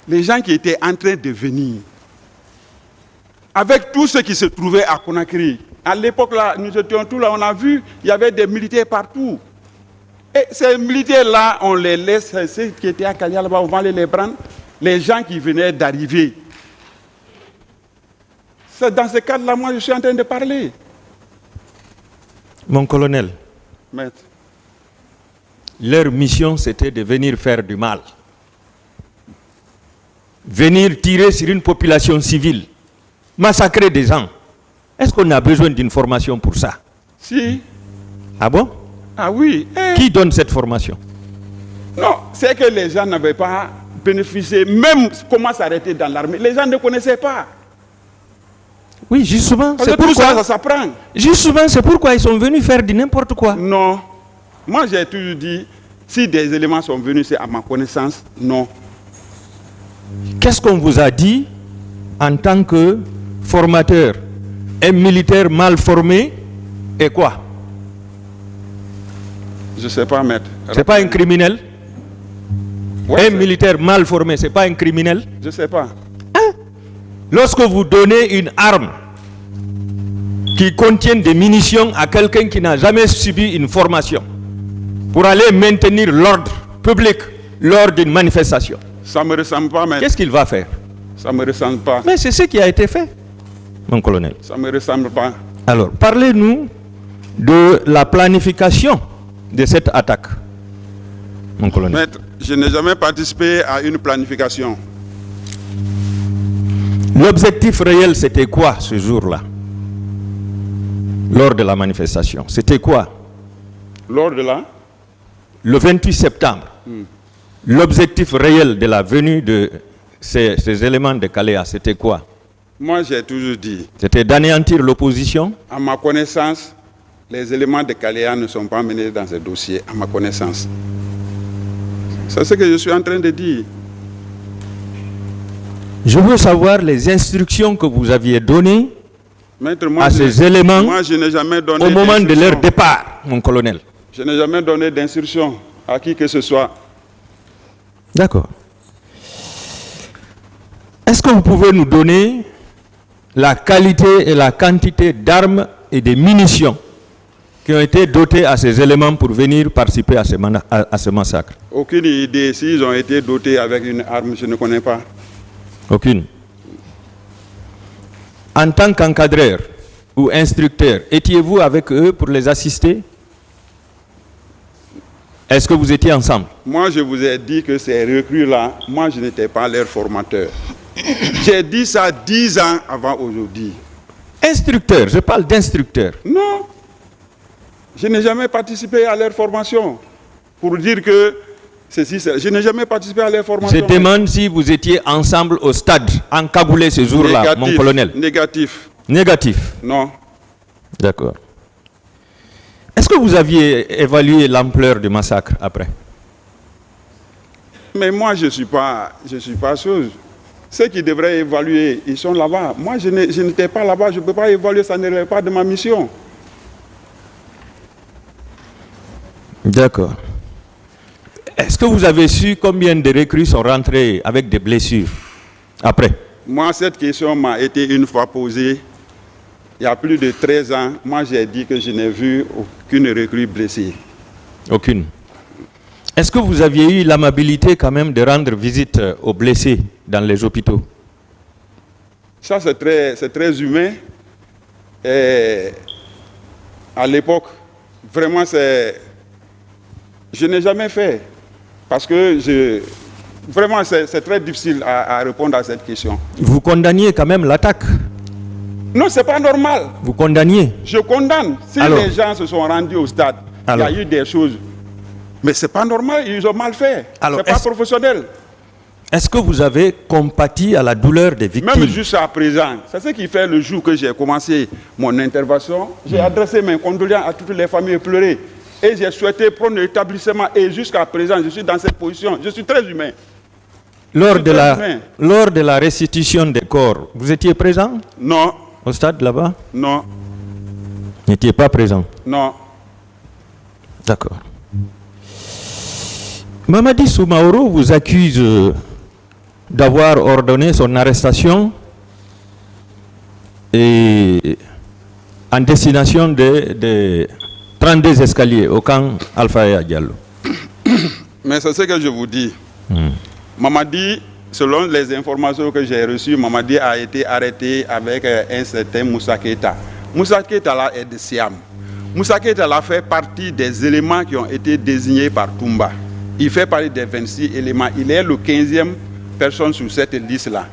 les gens qui étaient en train de venir, avec tout ce qui se trouvait à Conakry, à l'époque là, nous étions tous là, on a vu, il y avait des militaires partout. Et ces militaires-là, on les laisse, ceux qui étaient à Kalea là-bas, on va aller les prendre, les gens qui venaient d'arriver. C'est dans ce cadre-là, moi, je suis en train de parler. Mon colonel, Maître. Leur mission, c'était de venir faire du mal. Venir tirer sur une population civile, massacrer des gens. Est-ce qu'on a besoin d'une formation pour ça? Si. Ah bon? Ah oui. Qui donne cette formation? Non, c'est que les gens n'avaient pas bénéficié, même comment s'arrêter dans l'armée. Les gens ne connaissaient pas. Oui, justement, c'est pourquoi ça s'apprend. Justement, c'est pourquoi ils sont venus faire du n'importe quoi. Non. Moi, j'ai toujours dit, si des éléments sont venus, c'est à ma connaissance, non. Qu'est-ce qu'on vous a dit en tant que formateur? Un militaire mal formé et quoi? Je ne sais pas, maître. C'est pas un criminel? Ouais, un militaire mal formé, c'est pas un criminel? Je ne sais pas. Hein? Lorsque vous donnez une arme qui contient des munitions à quelqu'un qui n'a jamais subi une formation pour aller maintenir l'ordre public lors d'une manifestation, ça ne me ressemble pas, maître. Qu'est-ce qu'il va faire? Ça ne me ressemble pas. Mais c'est ce qui a été fait, mon colonel. Ça ne me ressemble pas. Alors, parlez-nous de la planification de cette attaque, mon colonel. Maître, je n'ai jamais participé à une planification. L'objectif réel, c'était quoi ce jour-là? Lors de la manifestation, c'était quoi? Lors de la? Le 28 septembre. L'objectif réel de la venue de ces éléments de Kalea, c'était quoi? Moi, j'ai toujours dit. C'était d'anéantir l'opposition? À ma connaissance, les éléments de Kalea ne sont pas menés dans ce dossier, à ma connaissance. C'est ce que je suis en train de dire. Je veux savoir les instructions que vous aviez données Maître, moi, à ces éléments moi, je n'ai jamais donné au moment de leur départ, mon colonel. Je n'ai jamais donné d'instruction à qui que ce soit. D'accord. Est-ce que vous pouvez nous donner la qualité et la quantité d'armes et de munitions qui ont été dotées à ces éléments pour venir participer à ce massacre? Aucune idée. S'ils ont été dotés avec une arme, je ne connais pas. Aucune. En tant qu'encadreur ou instructeur, étiez-vous avec eux pour les assister? Est-ce que vous étiez ensemble? Moi, je vous ai dit que ces recrues-là, moi, je n'étais pas leur formateur. J'ai dit ça 10 ans avant aujourd'hui. Instructeur, je parle d'instructeur. Non. Je n'ai jamais participé à leur formation. Pour dire que ceci, je n'ai jamais participé à leur formation. Je demande si vous étiez ensemble au stade, encagoulé ce jour-là, mon colonel. Négatif. Négatif? Non. D'accord. Est-ce que vous aviez évalué l'ampleur du massacre après? Mais moi, je ne suis pas chose. Ceux qui devraient évaluer, ils sont là-bas. Moi, je n'étais pas là-bas, je ne peux pas évaluer, ça ne relève pas de ma mission. D'accord. Est-ce que vous avez su combien de recrues sont rentrés avec des blessures après? Moi, cette question m'a été une fois posée. Il y a plus de 13 ans, moi j'ai dit que je n'ai vu aucune recrue blessée. Aucune. Est-ce que vous aviez eu l'amabilité quand même de rendre visite aux blessés dans les hôpitaux? Ça c'est très humain. Et à l'époque, vraiment je n'ai jamais fait. Parce que vraiment c'est très difficile à répondre à cette question. Vous condamniez quand même l'attaque? Non, c'est pas normal. Vous condamniez? Je condamne. Si Alors, les gens se sont rendus au stade, il y a eu des choses. Mais c'est pas normal, ils ont mal fait. C'est pas professionnel. Est-ce que vous avez compati à la douleur des victimes? Même jusqu'à présent, c'est ce qui fait le jour que j'ai commencé mon intervention. J'ai adressé mes condoléances à toutes les familles pleurées. Et j'ai souhaité prendre l'établissement. Et jusqu'à présent, je suis dans cette position. Je suis très humain. Lors de la restitution des corps, vous étiez présent? Non. Au stade là-bas? Non. Vous n'étiez pas présent? Non. D'accord. Mamadi Soumaoro vous accuse d'avoir ordonné son arrestation et en destination des 32 escaliers au camp Alpha Diallo. Mais c'est ce que je vous dis. Mamadi, selon les informations que j'ai reçues, Mamadi a été arrêté avec un certain Moussa Keita. Moussa Keita là est de Siam. Moussa Keita là fait partie des éléments qui ont été désignés par Toumba. Il fait partie des 26 éléments. Il est le 15e personne sur cette liste-là.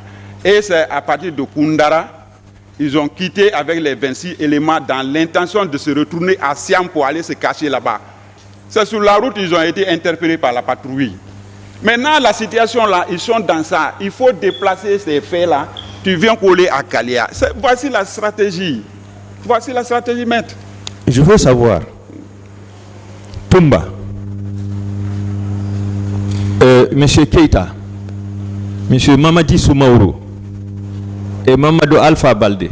Et c'est à partir de Koundara, ils ont quitté avec les 26 éléments dans l'intention de se retourner à Siam pour aller se cacher là-bas. C'est sur la route qu'ils ont été interpellés par la patrouille. Maintenant, la situation là, ils sont dans ça. Il faut déplacer ces faits-là. Tu viens coller à Kaléa. Voici la stratégie. Voici la stratégie, maître. Je veux savoir, Toumba, M. Keita, M. Mamadi Soumaoro et Mamadou Alpha Baldé,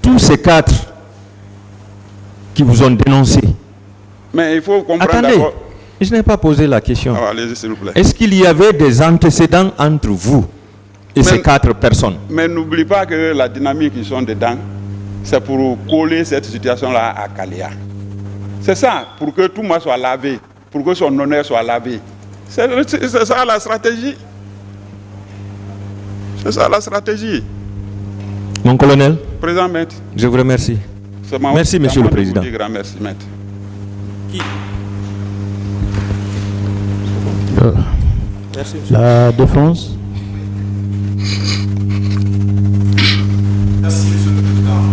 tous ces quatre qui vous ont dénoncé. Mais il faut comprendre. Attendez, je n'ai pas posé la question. Allez-y, s'il vous plaît. Est-ce qu'il y avait des antécédents entre vous et ces quatre personnes? Mais n'oublie pas que la dynamique qu'ils sont dedans, c'est pour coller cette situation-là à Kaléa. C'est ça, pour que tout le monde soit lavé, pour que son honneur soit lavé. C'est ça la stratégie. C'est ça la stratégie. Mon colonel, Président maître. Je vous remercie. Merci, Monsieur le Président. Grand merci, maître. Merci, la défense. Merci, Monsieur le Président.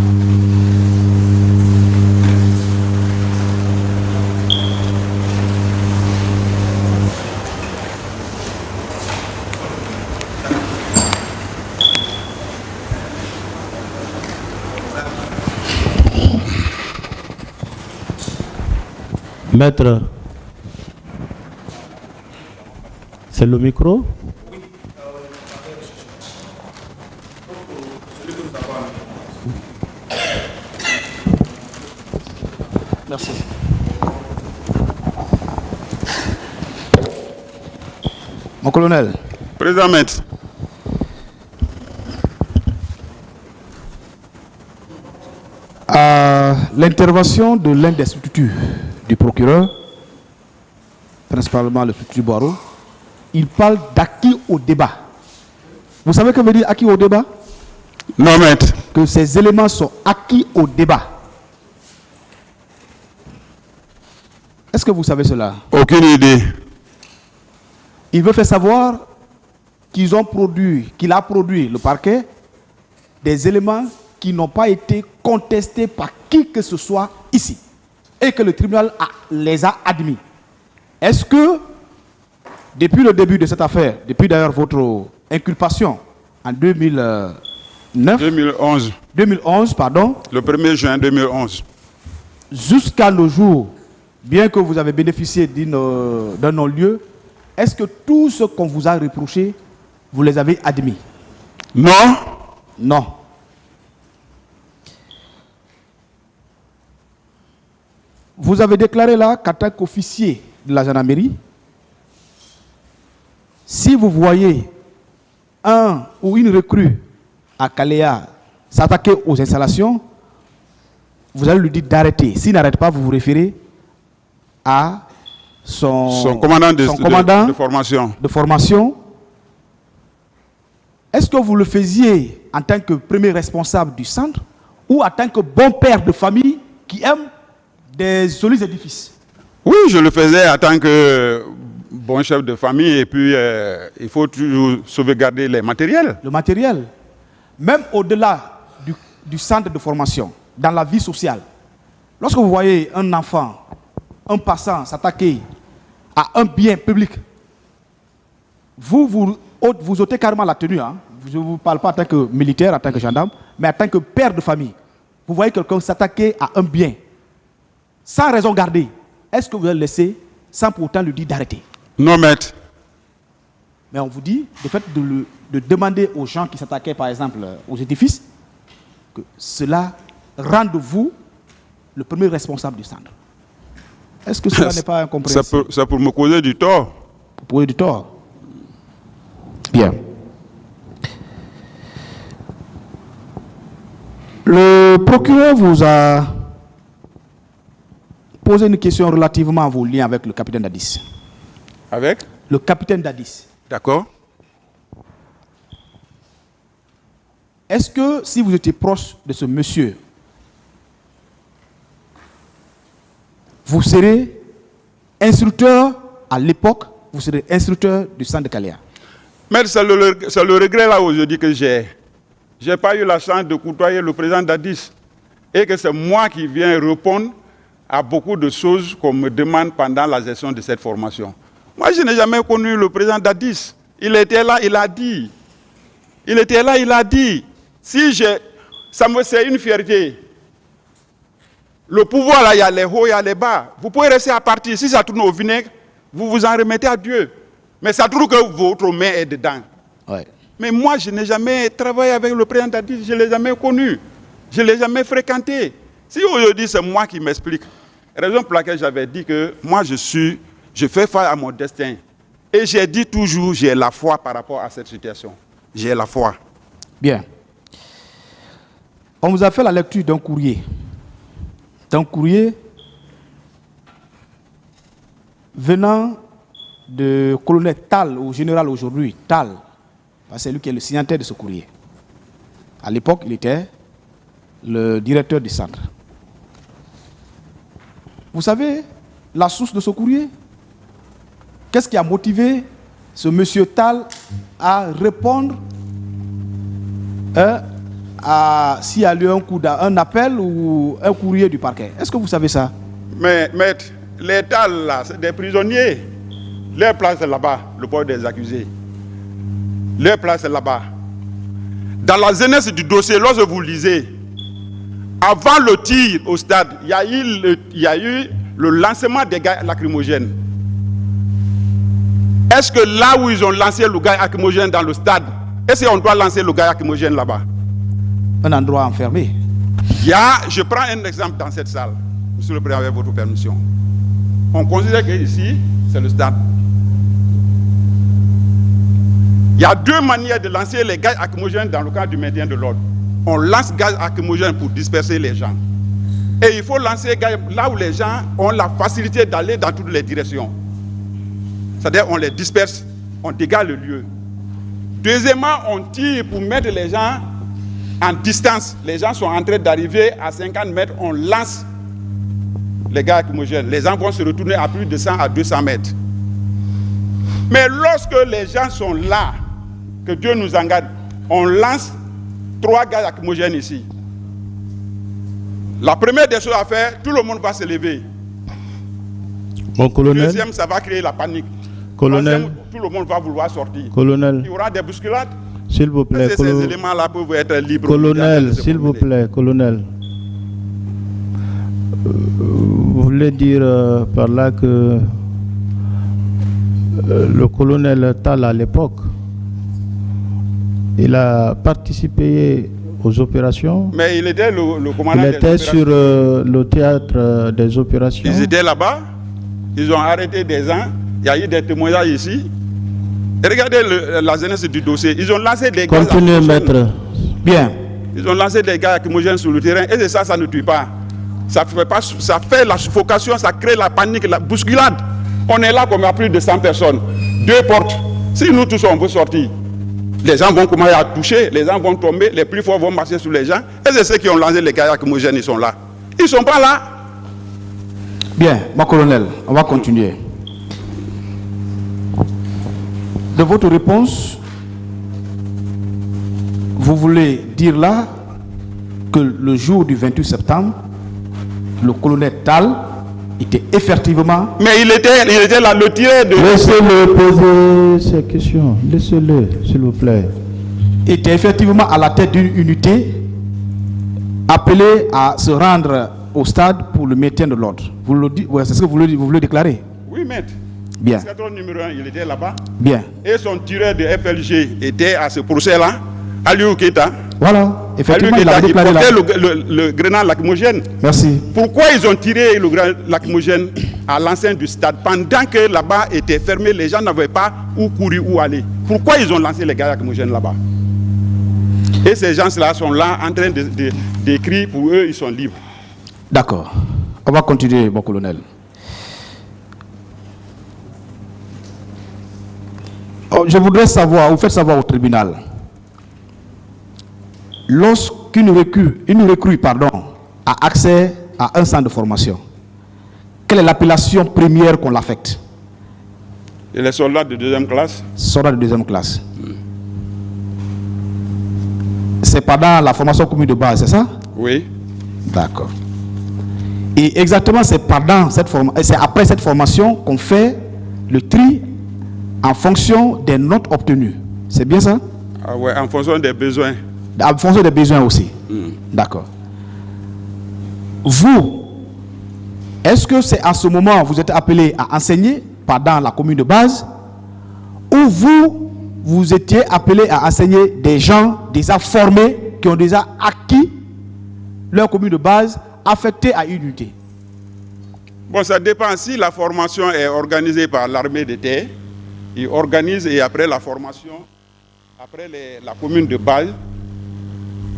Maître, c'est le micro? Merci. Mon colonel. Président maître. À l'intervention de l'un des substituts du procureur, principalement le substitut Boireau, il parle d'acquis au débat. Vous savez que veut dire acquis au débat? Non, maître. Que ces éléments sont acquis au débat. Est-ce que vous savez cela? Aucune idée. Il veut faire savoir qu'il a produit, le parquet, des éléments qui n'ont pas été contestés par qui que ce soit ici. Et que le tribunal les a admis. Est-ce que, depuis le début de cette affaire, depuis d'ailleurs votre inculpation en 2011, pardon. Le 1er juin 2011. Jusqu'à nos jours, bien que vous avez bénéficié d'un non-lieu, est-ce que tout ce qu'on vous a reproché, vous les avez admis? Non. Non. Vous avez déclaré là qu'en tant qu'officier de la gendarmerie, si vous voyez un ou une recrue à Kaléa s'attaquer aux installations, vous allez lui dire d'arrêter. S'il n'arrête pas, vous vous référez à son commandant de formation. Est-ce que vous le faisiez en tant que premier responsable du centre ou en tant que bon père de famille qui aime des jolis édifices? Oui, je le faisais en tant que bon chef de famille et puis il faut toujours sauvegarder les matériels. Le matériel. Même au-delà du centre de formation, dans la vie sociale, lorsque vous voyez un enfant, un passant s'attaquer à un bien public, vous ôtez carrément la tenue. Hein. Je ne vous parle pas en tant que militaire, en tant que gendarme, mais en tant que père de famille. Vous voyez quelqu'un s'attaquer à un bien, sans raison gardée. Est-ce que vous allez le laisser sans pour autant lui dire d'arrêter? Non, maître. Mais on vous dit, le fait de demander aux gens qui s'attaquaient, par exemple, aux édifices, que cela rend de vous le premier responsable du centre. Est-ce que cela n'est pas incompréhensible? C'est pour me causer du tort. Pour causer du tort. Bien. Le procureur vous a posé une question relativement à vos liens avec le capitaine Dadis. Avec? Le capitaine Dadis. D'accord. Est-ce que si vous étiez proche de ce monsieur, vous serez instructeur à l'époque, vous serez instructeur du centre de Kalea? Mais c'est le regret là où je dis que j'ai pas eu la chance de côtoyer le président Dadis et que c'est moi qui viens répondre à beaucoup de choses qu'on me demande pendant la gestion de cette formation. Moi, je n'ai jamais connu le président Dadis. Il était là, il a dit. Il était là, il a dit. Si c'est une fierté. Le pouvoir, là, il y a les hauts, il y a les bas. Vous pouvez rester à partir. Si ça tourne au vinaigre, vous vous en remettez à Dieu. Mais ça trouve que votre main est dedans. Ouais. Mais moi, je n'ai jamais travaillé avec le président Dadis. Je ne l'ai jamais connu. Je ne l'ai jamais fréquenté. Si aujourd'hui, c'est moi qui m'explique. Raison pour laquelle j'avais dit que moi, je fais face à mon destin. Et j'ai dit toujours, j'ai la foi par rapport à cette situation. J'ai la foi. Bien. On vous a fait la lecture d'un courrier. D'un courrier venant de colonel Tal, au général aujourd'hui, Tal. C'est lui qui est le signataire de ce courrier. À l'époque, il était le directeur du centre. Vous savez la source de ce courrier? Qu'est-ce qui a motivé ce monsieur Tal à répondre s'il y a eu un appel ou un courrier du parquet? Est-ce que vous savez ça? Mais maître, les Tal là, c'est des prisonniers. Leur place est là-bas, le port des accusés. Leur place est là-bas. Dans la jeunesse du dossier, lorsque vous lisez, avant le tir au stade, il y a eu le lancement des gaz lacrymogènes. Est-ce que là où ils ont lancé le gaz lacrymogène dans le stade, est-ce qu'on doit lancer le gaz lacrymogène là-bas? Un endroit enfermé. Je prends un exemple dans cette salle, Monsieur le Président, avec votre permission. On considère qu'ici, c'est le stade. Il y a deux manières de lancer les gaz lacrymogènes dans le cadre du maintien de l'ordre. On lance gaz lacrymogène pour disperser les gens. Et il faut lancer gaz là où les gens ont la facilité d'aller dans toutes les directions. C'est-à-dire on les disperse, on dégage le lieu. Deuxièmement, on tire pour mettre les gens en distance. Les gens sont en train d'arriver à 50 mètres, on lance les gaz lacrymogènes. Les gens vont se retourner à plus de 100 à 200 mètres. Mais lorsque les gens sont là, que Dieu nous en garde, on lance 3 gaz lacrymogènes ici. La première des choses à faire, tout le monde va se lever. Mon colonel. Deuxième, ça va créer la panique. Colonel. Troisième, tout le monde va vouloir sortir. Colonel. Il y aura des bousculades. S'il vous plaît. Ces éléments-là peuvent être libres. Colonel, s'il vous plaît, colonel. Vous voulez dire par là que le colonel Tal à l'époque, il a participé aux opérations. Mais il était le commandant. Il était sur le théâtre des opérations. Ils étaient là-bas. Ils ont arrêté des gens. Il y a eu des témoignages ici. Et regardez la jeunesse du dossier. Ils ont lancé des gaz lacrymogènes. Continuez, maître. Bien. Ils ont lancé des gaz lacrymogènes sur le terrain. Et ça ne tue pas. Ça fait la suffocation, ça crée la panique, la bousculade. On est là comme il y a plus de 100 personnes. 2 portes. Si nous tous on veut sortir, les gens vont commencer à toucher, les gens vont tomber, les plus forts vont marcher sur les gens. Et c'est ceux qui ont lancé les gaz lacrymogènes, ils sont là. Ils ne sont pas là. Bien, mon colonel, on va continuer. De votre réponse, vous voulez dire là que le jour du 28 septembre, le colonel Tal était effectivement... Mais il était là, le tiré de... Laissez-le poser ces questions. Laissez-le, s'il vous plaît. était effectivement à la tête d'une unité appelée à se rendre au stade pour le maintien de l'ordre. Vous le dites, c'est ce que vous voulez déclarer? Oui, maître. Bien. L'escadron numéro 1, il était là-bas. Bien. Et son tireur de FLG était à ce procès-là, Aliou Keita. Voilà, effectivement, Aliou il a Keita, déclaré le grenade lacrymogène. Merci. Pourquoi ils ont tiré le grenade lacrymogène à l'enceinte du stade pendant que là-bas était fermé, les gens n'avaient pas où courir, où aller? Pourquoi ils ont lancé les gaz lacrymogènes là-bas? Et ces gens-là sont là en train d'écrire, pour eux, ils sont libres. D'accord. On va continuer, mon colonel. Je voudrais savoir, vous faites savoir au tribunal, lorsqu'une recrue a accès à un centre de formation, quelle est l'appellation première qu'on l'affecte? Et les soldats de deuxième classe? Soldats de deuxième classe. C'est pendant la formation commune de base, c'est ça? Oui. D'accord. Et exactement, c'est après cette formation qu'on fait le tri en fonction des notes obtenues. C'est bien ça? Ah ouais, en fonction des besoins. En fonction des besoins aussi. D'accord. Vous, est-ce que c'est à ce moment vous êtes appelé à enseigner pendant la commune de base, ou vous étiez appelé à enseigner des gens déjà formés qui ont déjà acquis leur commune de base affectée à une unité? Bon, ça dépend. Si la formation est organisée par l'armée de terre, ils organisent, et après la formation, après la commune de base,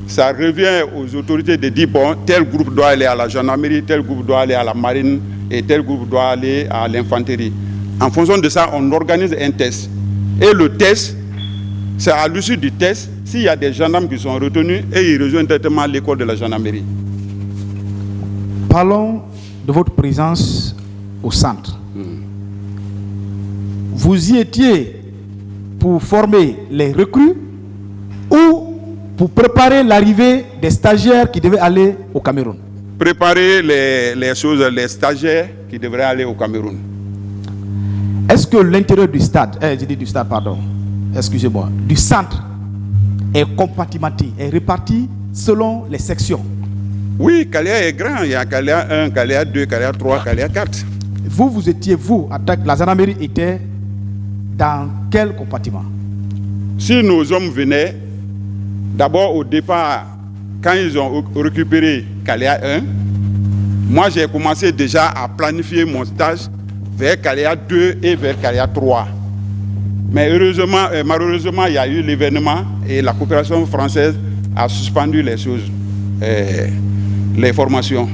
ça revient aux autorités de dire, bon, tel groupe doit aller à la gendarmerie, tel groupe doit aller à la marine, et tel groupe doit aller à l'infanterie. En fonction de ça, on organise un test. Et le test, c'est à l'issue du test, s'il y a des gendarmes qui sont retenus, et ils rejoignent directement l'école de la gendarmerie. Parlons de votre présence au centre. Vous y étiez pour former les recrues ou pour préparer l'arrivée des stagiaires qui devaient aller au Cameroun? Préparer les stagiaires qui devraient aller au Cameroun. Est-ce que l'intérieur du stade, du centre est compartimenté, est réparti selon les sections? Oui, Kalea est grand. Il y a Kalea 1, Kalea 2, Kalea 3, Kalea 4. La gendarmerie était dans quel compartiment? Si nos hommes venaient, d'abord au départ, quand ils ont récupéré Kalea 1, moi j'ai commencé déjà à planifier mon stage vers Kalea 2 et vers Kalea 3. Mais malheureusement, il y a eu l'événement et la coopération française a suspendu les choses, les formations.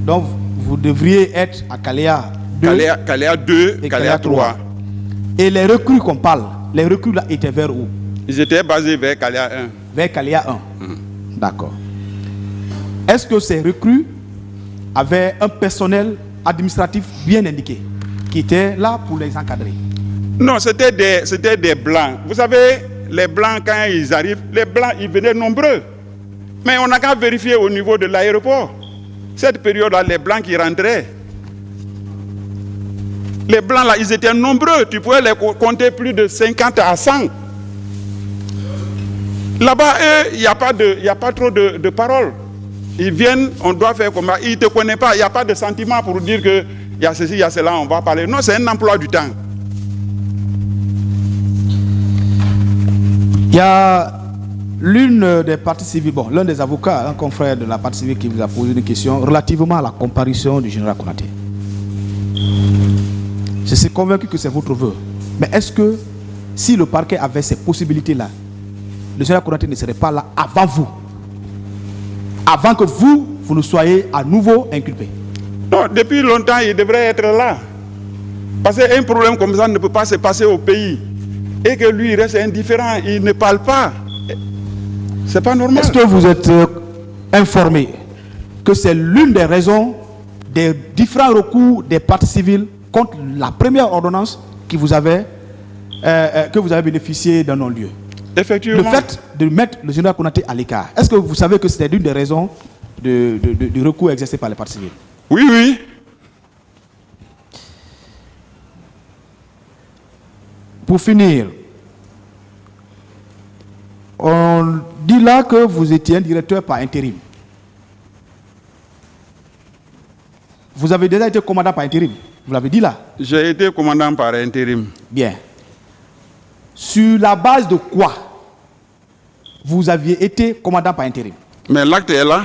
Donc vous devriez être à Kalea 2, Kalea 2 et Kalea 3. Et les recrues qu'on parle, les recrues là étaient vers où? Ils étaient basés vers Kalea 1. Vers Kalea 1. D'accord. Est-ce que ces recrues avaient un personnel administratif bien indiqué, qui était là pour les encadrer? Non, c'était des blancs. Vous savez, les blancs, quand ils arrivent, les blancs, ils venaient nombreux. Mais on n'a qu'à vérifier au niveau de l'aéroport. Cette période-là, les blancs qui rentraient, les blancs là, ils étaient nombreux. Tu pouvais les compter plus de 50 à 100. Là-bas, il n'y a pas trop de paroles. Ils viennent, on doit faire comme ça. Ils ne te connaissent pas. Il n'y a pas de sentiment pour dire qu'il y a ceci, il y a cela, on va parler. Non, c'est un emploi du temps. Il y a l'une des parties civiles, l'un des avocats, un confrère de la partie civile qui vous a posé une question relativement à la comparution du général Konaté. Je suis convaincu que c'est votre vœu. Mais est-ce que si le parquet avait ces possibilités-là, le général Konaté ne serait pas là avant vous? Avant que vous ne soyez à nouveau inculpé? Non, depuis longtemps, il devrait être là. Parce qu'un problème comme ça ne peut pas se passer au pays. Et que lui, il reste indifférent, il ne parle pas. C'est pas normal. Est-ce que vous êtes informé que c'est l'une des raisons des différents recours des parties civiles contre la première ordonnance que vous avez bénéficié d'un non-lieu? Effectivement. de mettre le général Konaté à l'écart. Est-ce que vous savez que c'était l'une des raisons du recours exercé par les partis civils? Oui, oui. Pour finir, on dit là que vous étiez un directeur par intérim. Vous avez déjà été commandant par intérim. Vous l'avez dit là. J'ai été commandant par intérim. Bien. Sur la base de quoi vous aviez été commandant par intérim? Mais l'acte est là.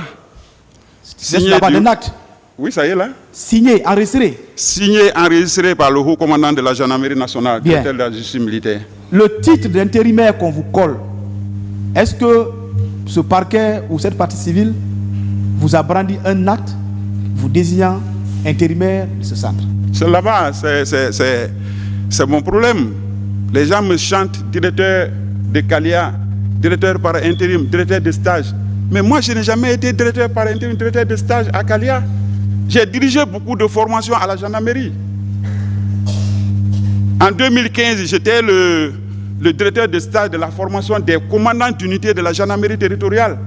C'est sur la base d'un acte. Oui, ça y est là. Signé, enregistré. Signé, enregistré par le haut commandant de la gendarmerie nationale, directeur de la justice militaire. Le titre d'intérimaire qu'on vous colle, est-ce que ce parquet ou cette partie civile vous a brandi un acte vous désignant intérimaire de ce centre? C'est là-bas, c'est mon problème. Les gens me chantent directeur de Kaléa, directeur par intérim, directeur de stage. Mais moi, je n'ai jamais été directeur par intérim, directeur de stage à Kaléa. J'ai dirigé beaucoup de formations à la gendarmerie. En 2015, j'étais le directeur de stage de la formation des commandants d'unité de la gendarmerie territoriale.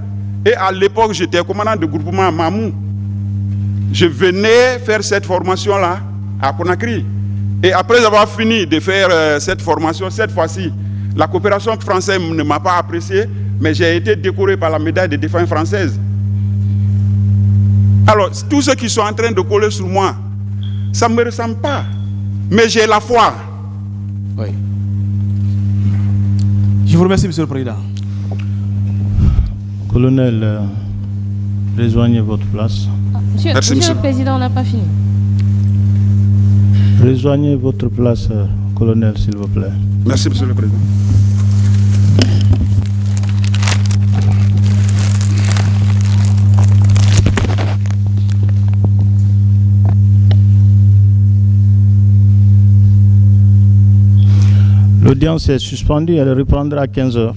Et à l'époque, j'étais commandant de groupement Mamou. Je venais faire cette formation-là à Conakry. Et après avoir fini de faire cette formation, cette fois-ci, la coopération française ne m'a pas apprécié, mais j'ai été décoré par la médaille de défense française. Alors, tous ceux qui sont en train de coller sur moi, ça ne me ressemble pas. Mais j'ai la foi. Oui. Je vous remercie, Monsieur le Président. Colonel, rejoignez votre place. Monsieur le Président, on n'a pas fini. Rejoignez votre place, colonel, s'il vous plaît. Merci, Monsieur le Président. L'audience est suspendue, elle reprendra à 15 h.